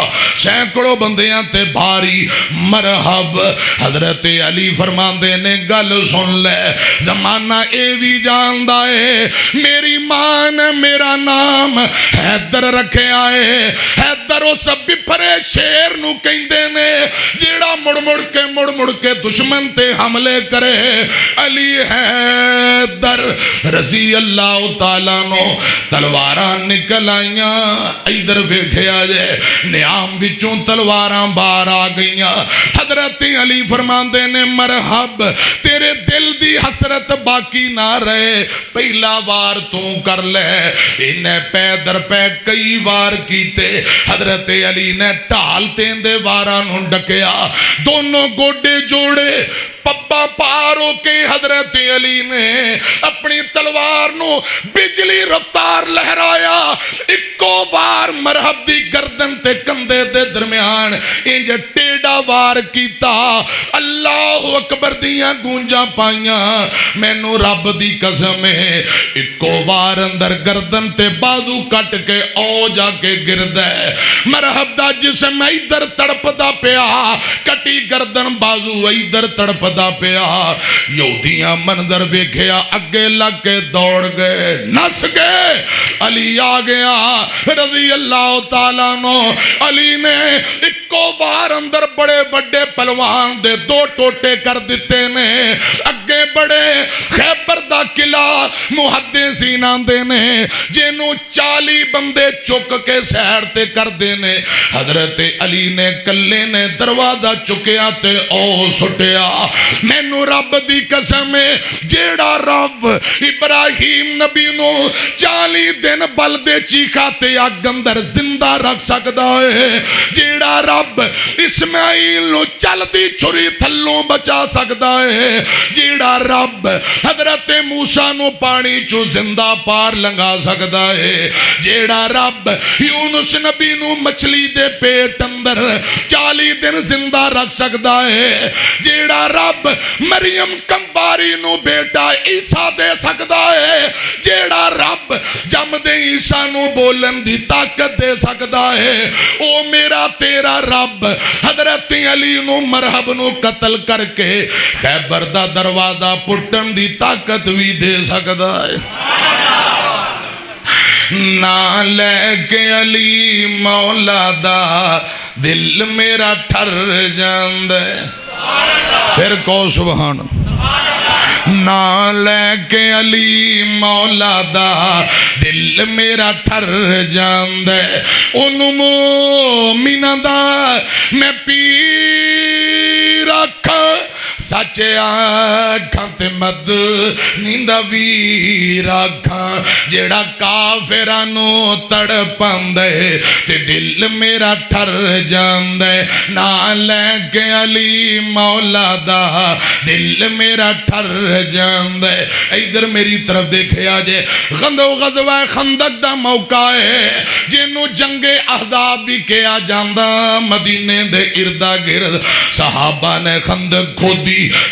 سینکڑوں بندیاں تے بھاری. مرحب. حضرت علی فرماندے نے گل سن لے, زمانہ اے بھی جاندا ہے میری ماں نے میرا نام حیدر رکھے آئے. حیدر اس بپھرے شیر نو کہندے نے جیڑا مڑ مڑ کے دشمن تے حملے کرے. علی حیدر رضی اللہ تعالیٰ نو تلواراں نکل آئیاں. ادھر ویکھیا جے نیام وچوں تلواراں باہر آ گئیاں. حضرت علی فرماندے نے مرحب تیرے دل دی حسرت باقی نہ رہے, پہلا وار تو کر لے. انہیں پے در پے کئی وار کیتے. حضرت علی نے ٹال تیندے واراں نو ڈکیا, دونوں گوڈے جوڑے, پپا پار ہو کے حضرت علی نے اپنی تلوار نو بجلی رفتار لہرایا. اکو وار مرحب دی گردن تے کندھے دے درمیان انج ٹیڑا وار کیتا. اللہ اکبر دیاں گونجاں پائیاں. مینوں رب دی قسم ہے اکو وار اندر گردن تے بازو کٹ کے او جا کے گردا ہے. مرحب دا جسم ادھر تڑپدا پیا, کٹی گردن بازو ادھر تڑپدا پیا. یہودیاں منظر ویکھیا, اگے لگ کے دوڑ گئے, نس گئے. علی آ گیا رضی اللہ تعالیٰ نو. علی نے اکو وار اندر بڑے بڑے پلوان دے 2 ٹوٹے کر دیتے نے. اگے بڑے خیبر دا قلعہ محدثین آندے نے جنوں 40 بندے چک کے سیر تے کر دینے. حضرت علی نے کلے نے دروازہ چکیا تے او سٹیا. مینوں رب دی قسم ہے جیڑا رب ابراہیم نبی نو 40 دن بلدے چیخا تے اگ اندر زندہ رکھ سکدا ہے, جیڑا رب اسماعیل نو چل دی چھری تھلوں بچا سکدا ہے, جیڑا رب حضرت موسیٰ نو پانی چو زندہ پار لنگا سکدا ہے, جیڑا رب یونس نبی نو مچھلی دے پیٹ اندر 40 دن زندہ رکھ سکدا ہے, جیڑا رب مریم کمباری نو بیٹا عیسیٰ دے سکدا ہے, جیڑا رب جم دے عیسیٰ نو بولن دی طاقت دے سکدا ہے, او میرا تیرا رب حضرت علی نو مرحب نو قتل کر کے خیبر دا دروازہ پٹن دی طاقت بھی دے سکدا ہے. نہ لے کے علی مولا دا دل میرا ٹھر جاندے. پھر کو سبحان. نہ لے کے علی مولا دا دل میرا ٹھر جاندے. انہوں مومنہ دا میں پیر رکھا, سچے آکھاں تے مد نیندہ ویر آکھاں, جیڑا کافرانو تڑپاندے تے دل میرا ٹھر جاندے. نہ لے کے علی مولا دا دل میرا ٹھر جاندے. ادھر میری طرف دیکھے آجے, غزوہ خندق دا موقع ہے جنوں جنگ احزاب بھی کیا جاندہ. مدینے دے اردا گرد صحابہ نے خندق کھودی,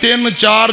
3-4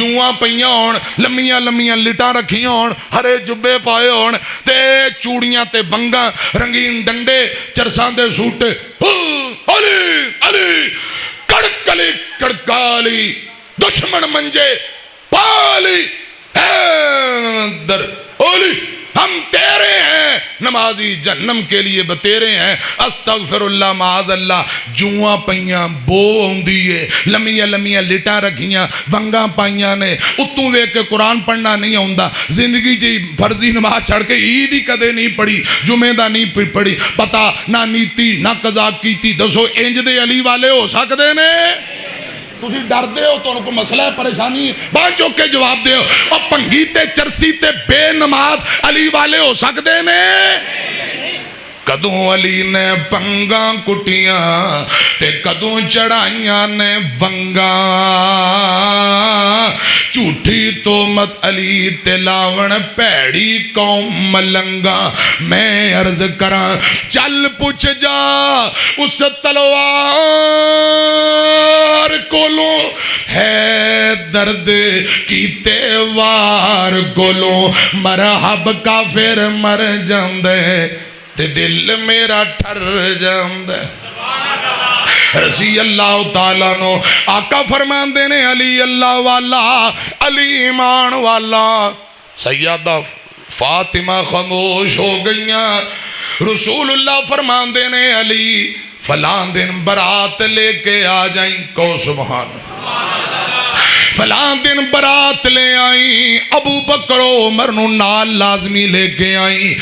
جواں پئیاں ہون لمیاں لمیاں لٹاں رکھیاں ہون ہرے جبے پائے ہون تے چوڑیاں تے بنگاں رنگین ڈنڈے چرساں دے سوٹے علی علی کڑکلی کڑکالی دشمن منجے پالی در علی ہم تیرے ہیں نمازی جہنم کے لیے بتیرے ہیں استغفر اللہ معاذ اللہ جواں پئیاں بو ہوندی ہے لمیاں لمیاں لٹاں رکھیاں ونگاں پائیاں نے اتوں ویکھ کے قرآن پڑھنا نہیں ہوندا زندگی جی فرضی نماز چھڑ کے عید ہی کدے نہیں پڑھی جمعے دا نہیں پڑھی پتہ نہ نیتی نہ قضا کیتی دسو انج دے علی والے ہو سکدے نے تسی ڈر دے ہو تو ان کو مسئلہ ہے پریشانی بات چوک کے جواب دے ہو اور پنگی تے چرسی تے بے نماز علی والے ہو سکتے نے کدوں علی نے پنگاں کٹیاں تے کدوں چڑھائیاں نے ونگاں جھوٹی تومت علی تے لاون پیڑی قوم ملنگاں میں عرض کراں چل پوچھ جا اس تلوار کولوں ہے درد کیتے وار کولوں مرحب کافر مر جاندے تے دل میرا ٹھر جاندے رضی اللہ تعالیٰ نو آقا فرمان دینے علی اللہ والا علی ایمان والا سیدہ فاطمہ خاموش ہو گئیاں رسول اللہ فرمان دینے علی فلان دن برات لے کے آ جائیں کو سبحان فلان دن برات لے آئیں ابو بکر و عمر نو نال لازمی لے کے آئیں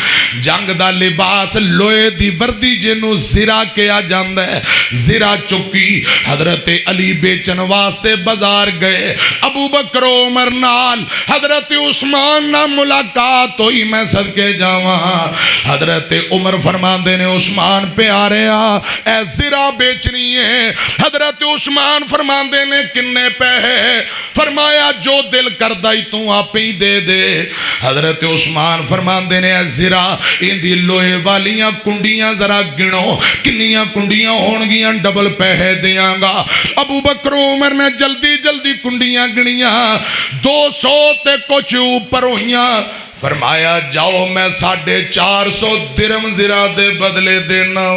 جنگ دا لباس لوئے دی وردی جنو زرا کیا جاندہ ہے زرا چکی حضرت علی بیچن واسطے بازار گئے ابو بکر و عمر نال حضرت عثمان نہ ملاقات ہوئی میں صدقے جاواں حضرت عمر فرمان دینے عثمان پہ آ رہے اے زرا بیچنی ہے حضرت عثمان فرمان دینے کنے پہ ہے فرمایا جو دل کردائی تو آپ ہی دے دے حضرت عثمان فرمان دینے زرا ان دی لوہے والیاں کنڈیاں ذرا گنو کنیاں کنڈیاں ہونگیاں ڈبل پہے دیاں گا ابو بکر عمر نے جلدی جلدی کنڈیاں گنیاں 200 تے کچھ اوپر ہویاں فرمایا جاؤ میں 450 درم زرا دے بدلے دینا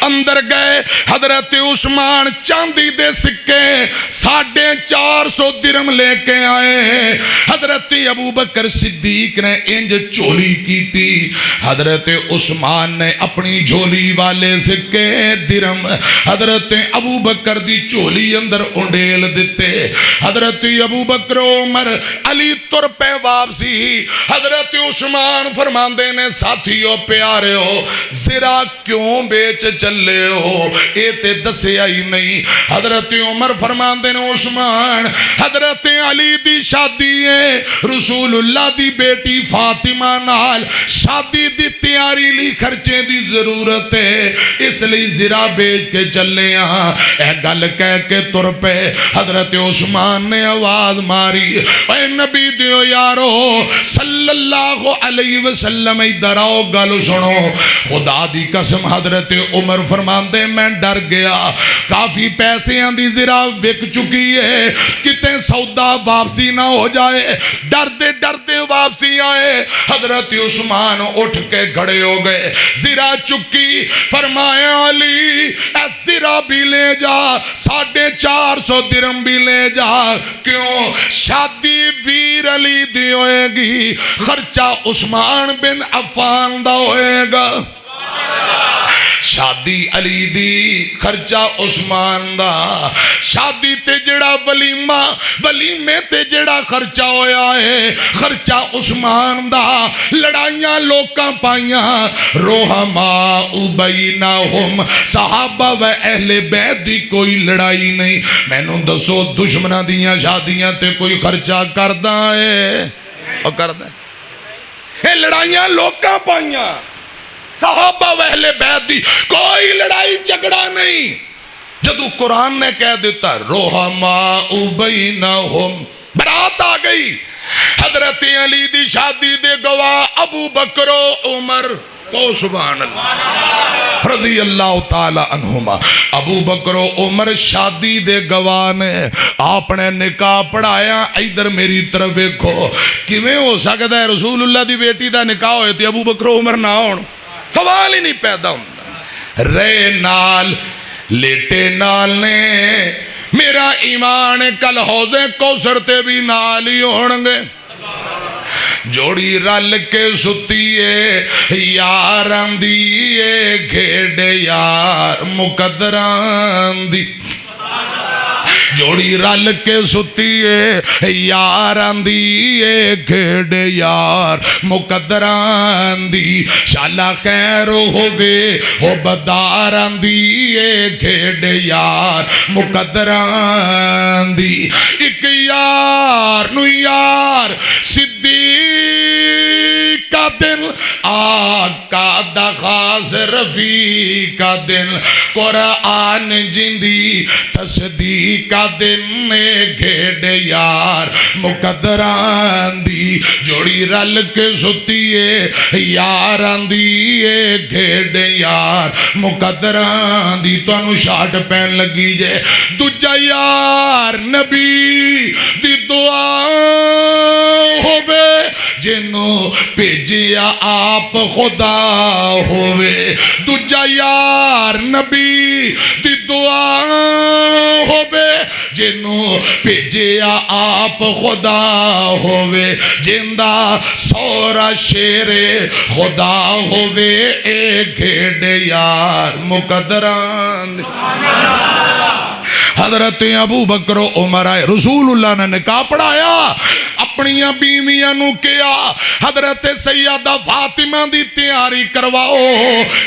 اندر گئے حضرت عثمان چاندی دے سکے 450 درم لے کے آئے حضرت ابو بکر صدیق نے انج چولی کی تھی حضرت عثمان نے اپنی جھولی والے سکے درم حضرت ابو بکر دی چولی اندر انڈیل دیتے حضرت ابو بکر عمر علی تر پہ واپسی حضرت عثمان فرماندے نے ساتھیوں پیارے ہو زرا کیوں بیچ چلے ہو اے تے دسے آئی نہیں حضرت عمر فرماندے نے عثمان حضرت علی دی شادی ہے رسول اللہ دی بیٹی فاطمہ نال شادی دی تیاری لی خرچے دی ضرورت ہے اس لئے زرا بیچ کے چلے ہاں اے گل کہہ کے تر پہ حضرت عثمان نے آواز ماری اے نبی دیو یارو صلی اللہ علیہ وسلم ادھر آؤ گل سنو خدا دی قسم حضرت عمر فرمان دے میں ڈر گیا کافی پیسے اندھی زرا بک چکی ہے کتے سودا واپسی نہ ہو جائے ڈر دے واپسی آئے حضرت عثمان اٹھ کے کھڑے ہو گئے زرا چکی فرمایا علی اے زرا بھی لے جا 450 درم بھی لے جا کیوں شادی ویر علی دی ہوئے گی خرچہ عثمان بن عفان دا ہوئے گا شادی علی دی خرچہ عثمان دا شادی تے جڑا ولیمے تے جڑا خرچہ ہویا ہے خرچہ عثمان دا لڑائیاں لوکاں پائیاں روحما بینہم صحابہ و اہل بیت دی کوئی لڑائی نہیں میں نو دسو دشمنہ دیاں شادیاں تے کوئی خرچہ کردہ ہے اور کردہ ہے اے لڑائیاں لوکاں پائیاں صحابہ و اہل بیت دی کوئی لڑائی جھگڑا نہیں جدو قرآن نے کہہ دیتا روحما بینہم برات آ گئی حضرت علی دی شادی دے گواہ ابو بکر و عمر کو سبحان اللہ رضی اللہ تعالی عنہما ابو بکر و عمر شادی دے گواہ نے آپ نے نکاح پڑھایا ادھر میری طرف دیکھو کیویں ہو سکتا ہے رسول اللہ دی بیٹی دا نکاح ہوئے تھے ابو بکر و عمر نہ ہون سوال ہی نہیں پیدا ہوتا رے نال لیٹے نال نے میرا ایمان کل حوض کوثر تے بھی نال ہی ہونگے جوڑی رل کے ستیے یاران دیئے گھیڑ یار مقدران دی جوڑی رل کے ستیے یاران دیئے گھیڑ یار مقدران دی شالا خیر ہوئے ہو بداران دیئے گھیڑ یار مقدران دی ایک یار نو یار صدیق کا دل آقا دا خاص رفیق کا دل قرآن جندی تصدیق کا دن گھیڑ یار مقدران دی جوڑی رل کے ستیے یاران دیئے گھیڑ یار مقدران دی تو انو شاٹ پین لگی جے دوجا یار نبی دی دعا ہوئے جنو پیجیا آپ خدا ہوئے دوجا یار نبی دی دعا ہوئے جنو پیجیا آپ خدا ہوئے جندہ سورا شیر خدا ہوئے اے گھیڑ یار مقدران حضرت ابو بکر و عمر آئے رسول اللہ نے نکاح پڑھایا اپنیاں بیویاں نو کیا حضرت سیدہ فاطمہ دی تیاری کرواؤ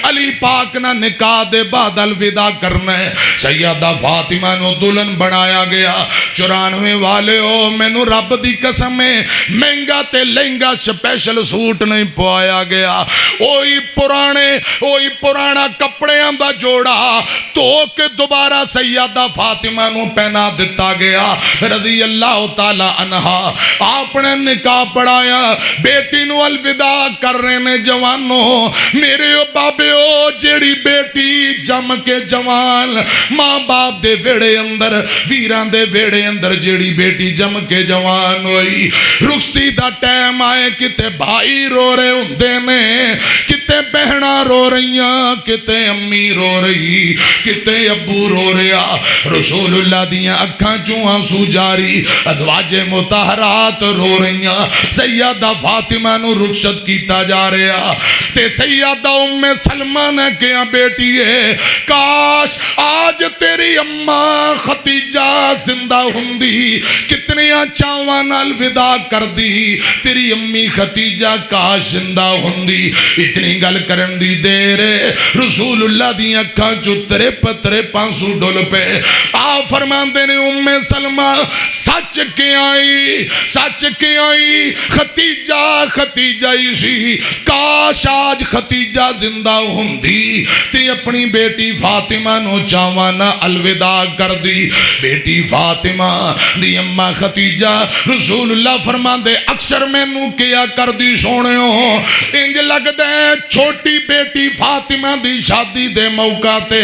علی پاک نہ نکاح دے بعد الوداع کرنا ہے سیدہ فاطمہ نو دلہن بنایا گیا 94 والے ہو میں نو رب دی قسم ہے مہنگا تے لہنگا سپیشل سوٹ نہیں پوایا گیا اوہی پرانا کپڑے دا جوڑا تو کہ دوبارہ سیدہ فاطمہ نو پہنا دیتا گیا رضی اللہ تعالی عنہا آپ نے نکاح پڑھایا بیٹی نو الوداع کر رہے نے جوانوں میرے بابے او جیڑی بیٹی جم کے جوان ماں باپ دے بیڑے اندر ویران دے بیڑے اندر جیڑی بیٹی جم کے جوان ہوئی رخصتی دا ٹائم آئے کتے بھائی رو رہے ہوندے نے کتے بہنا رو رہیاں کتے امی رو رہی کتے ابو رو رہا رسول اللہ دیاں اکھاں چوں آنسو جاری ازواج مطہرات رو رہیاں سیدہ فاطمہ نو رخصت کیتا جا رہا تے سیدہ ام سلمہ نے کیا بیٹی ہے کاش آج تیری اماں خدیجہ زندہ ہوندی کتنیاں چاوان الوداع کر دی تیری امی خدیجہ کاش زندہ ہوندی اتنی گل کرن دی دیر رسول اللہ دی اکھاں جو ترے پترے پانسو ڈول پہ آپ فرمان دینے ام سلمہ سچ کے آئی خدیجہ اسی کاش آج خدیجہ زندہ ہوندی تی اپنی بیٹی فاطمہ نو چاوانا الوداع کر دی بیٹی فاطمہ دی اممہ خدیجہ رسول اللہ فرمان دے اکثر میں نو کیا کر دی سونے ہو انج لگ دے چھوٹی بیٹی فاطمہ دی شادی دے موقع تے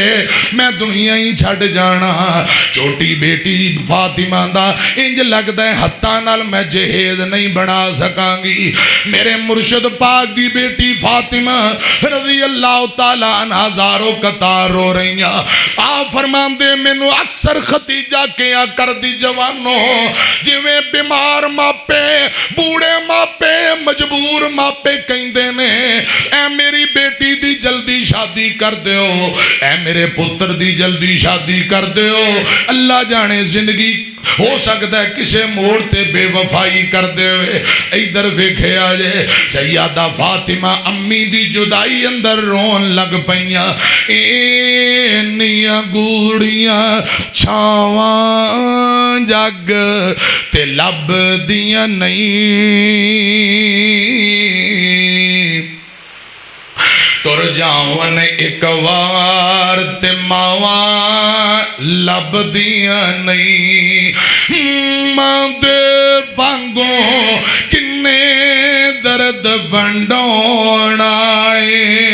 میں دنیا ہی چھڑ جانا چھوٹی بیٹی فاطمہ دا انج لگ دے ہتھاں نال میں جہیز نہیں بنا سکاں گی میرے مرشد پاک دی بیٹی فاطمہ رضی اللہ تعالیٰ عنہ ہزاروں قطار رو رہیاں آپ فرمان دے میں نو اکثر خدیجہ کیا کر دی جوانوں جویں بیمار ماپے بوڑے ماپے مجبور ماپے کہیں دینے اے میری بیٹی دی جلدی شادی کر دیو اے میرے پتر دی جلدی شادی کر دیو اللہ جانے زندگی ہو سکتا ہے کسے موڑ تے بے وفائی کر دے ہوئے ادھر ویکھے آجے سیدہ فاطمہ امی دی جدائی اندر رون لگ پئیاں اینیاں گوڑیاں چھاواں جگ تے لب دیاں نہیں تر جاون ایک وار تے ماواں لب دیاں نہیں ماں دے وانگوں کنے درد ونڈون آئے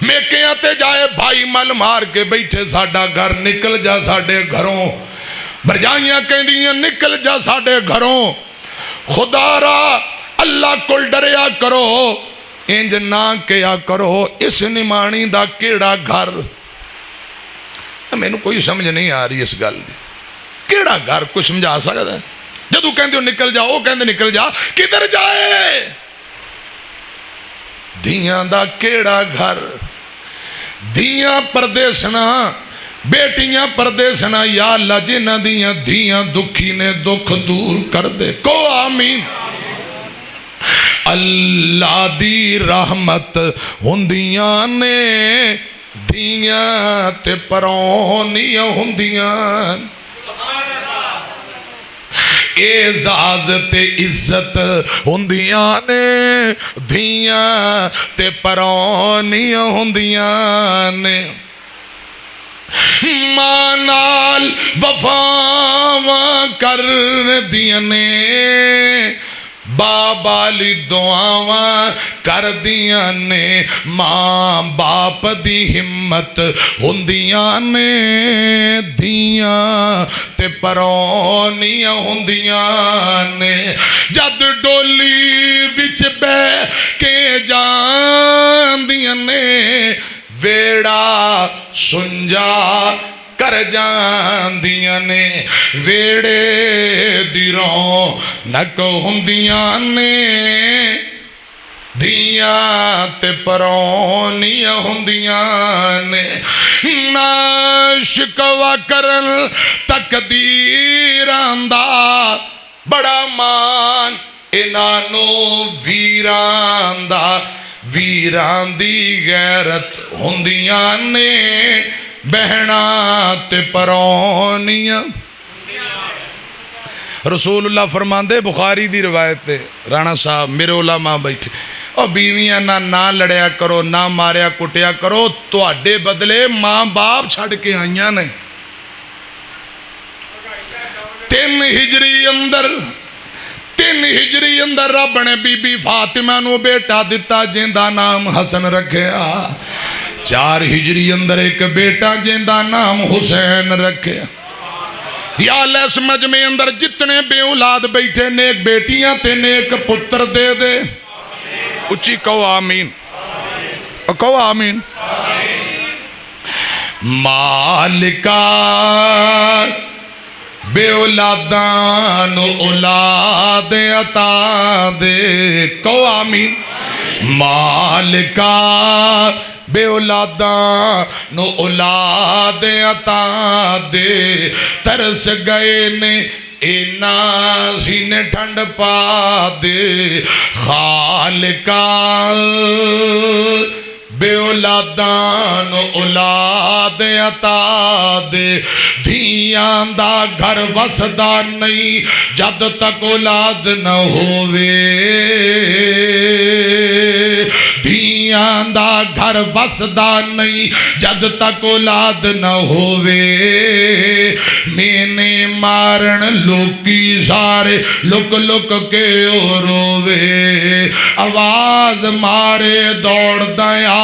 میکیاں تے جائے بھائی مل مار کے بیٹھے ساڈا گھر نکل جا ساڈے گھروں برجائیاں کہندیاں نکل جا ساڈے گھروں خدا را اللہ کل ڈریا کرو انج نہ کیا کرو اس نمانی دا کیڑا گھر میں نے کوئی سمجھ نہیں آ رہی اس گل دی کیڑا گھر کوئی سمجھا سکتا ہے جدو کہندے ہو نکل جا وہ کہندے نکل جا کدھر جائے دھیاں دا کیڑا گھر دھیاں پردیسنا بیٹیاں پردیسنا یا اللہ جنہ دیاں دھیاں دکھی نے دکھ دور کر دے کو آمین اللہ دی رحمت ہوندیاں نے دھیاں تے پرونیاں ہوندیاں اعزاز تے عزت ہوندیاں نے دھیاں تے پرونیاں ہوندیاں نے ماں نال وفاواں کر دیاں نے بابا لی دعاواں کر دیاں نے ماں باپ دی ہمت ہوندیاں نے دھیاں تے پرونیاں ہوندیاں نے جد ڈولی وچ بہ کے جاندیاں نے ویڑا سنجا کر جاندیاں نے ویڑے دی رونق ہوندیاں نے دھیاں تے پرونیاں ہوندیاں نے نا شکوا کرن تقدیراں دا بڑا مان انانو ویراں دا ویران دی غیرت ہوندیاں نے بہنا تے پرونیاں رسول اللہ فرماندے بخاری دی روایت تے رانا صاحب میرے علماء بیٹھے اور بیویاں نہ لڑیا کرو نہ ماریا کٹیا کرو تو اڈے بدلے ماں باپ چھڑ کے آئیاں نے 3 ہجری اندر رب نے بی بی فاطمہ نو بیٹا دیتا جیندہ نام حسن رکھیا 4 ہجری اندر ایک بیٹا جیندہ نام حسین رکھیا یا اللہ اس مجمع اندر جتنے بے اولاد بیٹھے نیک بیٹیاں تے نیک پتر دے دے اچھی کہو آمین کہو آمین مالکا بے اولادان اولاد عطا دے کہو آمین مالکا بے اولادان اولاد عطا دے ترس گئے نے اینا سینے ٹھنڈ پا دے خالقا بے اولادان اولاد عطا دے دھیاں دا گھر وسدا نہیں جد تک اولاد نہ ہووے دھیاں دا گھر وسدا نہیں جد تک اولاد نہ ہووے میں نے مارن لوکی سارے لک لک کے رووے آواز مارے دوڑ دیا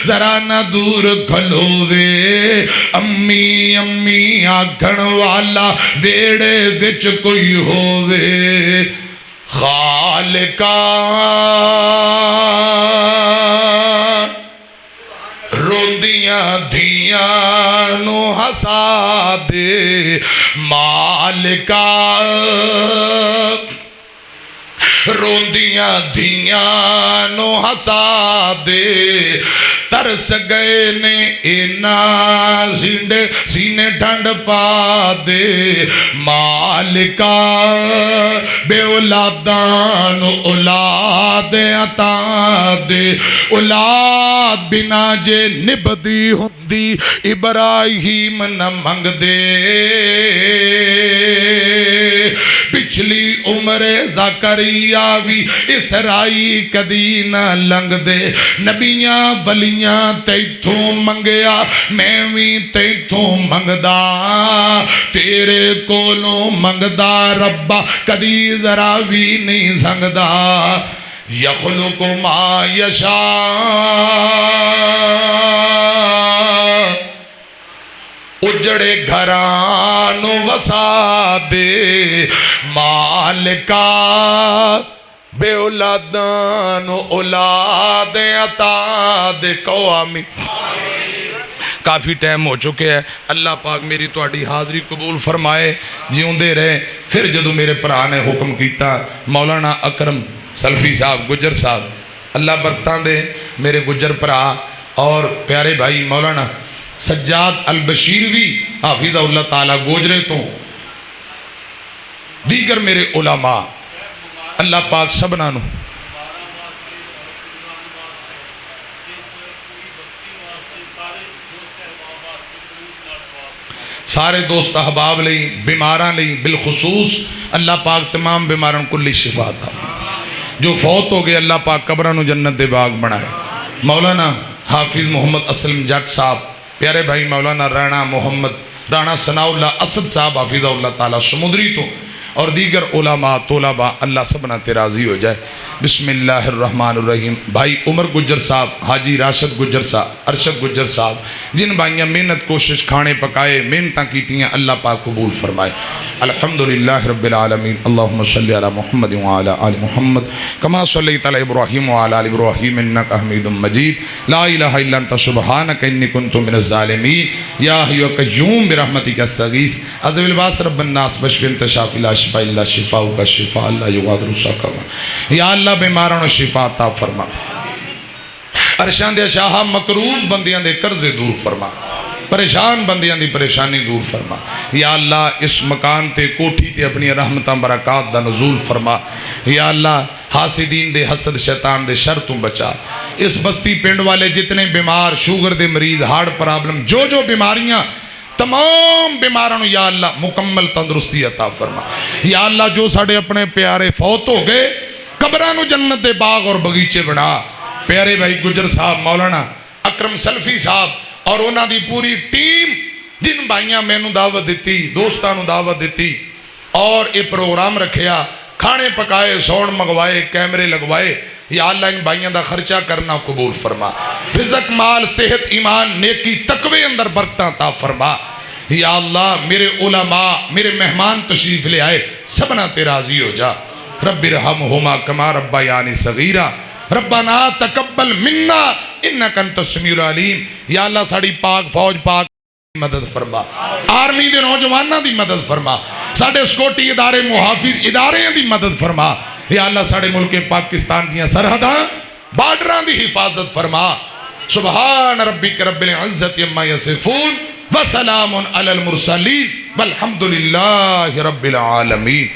ذرا نہ دور کھلووے امی امی آکھن والا ویڑے وچ کوئی ہووے خالقا روندیاں دھیاں نو ہسا دے مالکا روندیاں دھیاں نو ہسا دے ترس گئے نے اینا سینے ڈھنڈ پا دے مالکا بے اولادان اولاد عطا دے اولاد بنا جے نبدی ہوندی ابراہیم نہ منگ دے پچھلی عمر زکریا بھی اسرائی کدی نہ لنگ دے نبیاں ولیاں تیتھوں منگیا میں بھی تیتھوں منگدا تیرے کولوں منگدا ربا کدی ذرا بھی نہیں سنگدا یخلق ما یشاء اجڑے گھرانو وسا دے مالکا بے اولادانو اولاد عطا دے قوامی. کافی ٹائم ہو چکے ہیں. اللہ پاک میری تواڈی حاضری قبول فرمائے. جیوندے رہے. پھر جدو میرے بھرا نے حکم کیتا مولانا اکرم سلفی صاحب گجر صاحب اللہ برکتاں دے میرے گجر بھرا اور پیارے بھائی مولانا سجاد البشیروی حافظ اللہ تعالیٰ گوجرے تو دیگر میرے علماء اللہ پاک سبنا نو سارے دوست احباب لئی بیماراں لئی بالخصوص اللہ پاک تمام بیماراں کلی شفا عطا جو فوت ہو گئے اللہ پاک قبراں نو جنت دے باغ بنائے. مولانا حافظ محمد اسلم جٹ صاحب پیارے بھائی مولانا رانا محمد رانا ثناء اللہ اسد صاحب حافظ اللہ تعالیٰ سمندری تو اور دیگر علماء طلباء اللہ سبنا تے راضی ہو جائے. بسم اللہ الرحمن الرحیم. بھائی عمر گجر صاحب حاجی راشد گجر صاحب ارشد گجر صاحب جن بھائیاں محنت کوشش کھانے پکائے محنتاں کیتی ہیں اللہ پاک قبول فرمائے. الحمدللہ رب العالمین. اللہم صلی علی محمد وعلی آل محمد کما صلیت علی ابراہیم وعلی آل ابراہیم انک حمید مجید. لا الہ الا انت سبحانک انی کنت من الظالمین. یا حی و قیوم برحمتک استغیث عذب الباس رب الناس بشف انت شافی لا شفاء الا شفاؤک شفاء لا یغادر سقما. یا اللہ بیماروں شفا عطا فرما. عرشاں دے شاہ مقروض بندیاں دے قرض دور فرما. پریشان بندیاں دی پریشانی دور فرما. یا اللہ اس مکان تے کوٹھی تے اپنی رحمتاں برکات دا نزول فرما. یا اللہ حاسدین دے حسد شیطان دے شر تو بچا. اس بستی پنڈ والے جتنے بیمار شوگر دے مریض ہارٹ پرابلم جو بیماریاں تمام بیماروں یا اللہ مکمل تندرستی عطا فرما. یا اللہ جو ساڑے اپنے پیارے فوت ہو گئے قبرانو جنت دے باغ اور بغیچے بنا. پیارے بھائی گجر صاحب مولانا اکرم سلفی صاحب اور انہاں دی پوری ٹیم جن بھائیاں میں نو دعوت دیتی دوستاں نو دعوت دیتی اور یہ پروگرام رکھیا کھانے پکائے سون مگوائے کیمرے لگوائے. یا اللہ ان بھائیاں دا خرچہ کرنا قبول فرما. رزق مال صحت ایمان نیکی تقوی اندر برکتاں عطا فرما. یا اللہ میرے علماء میرے مہمان تشریف لے آئے سبنا تے راضی ہو جا. رب ارحمہما کما ربیانی صغیرا. ربنا تقبل منا انک انت السمیع العلیم. یا اللہ ساڑی پاک فوج پاک مدد فرما. آرمی دے نوجواناں دی مدد فرما. ساڑے سکوٹی ادارے محافظ ادارے دی مدد فرما. یا اللہ ساڑے ملک پاکستان دیاں سرحداں بارڈراں دی حفاظت فرما. سبحان ربک رب العزت عما یصفون وسلام علی المرسلین والحمدللہ رب العالمین.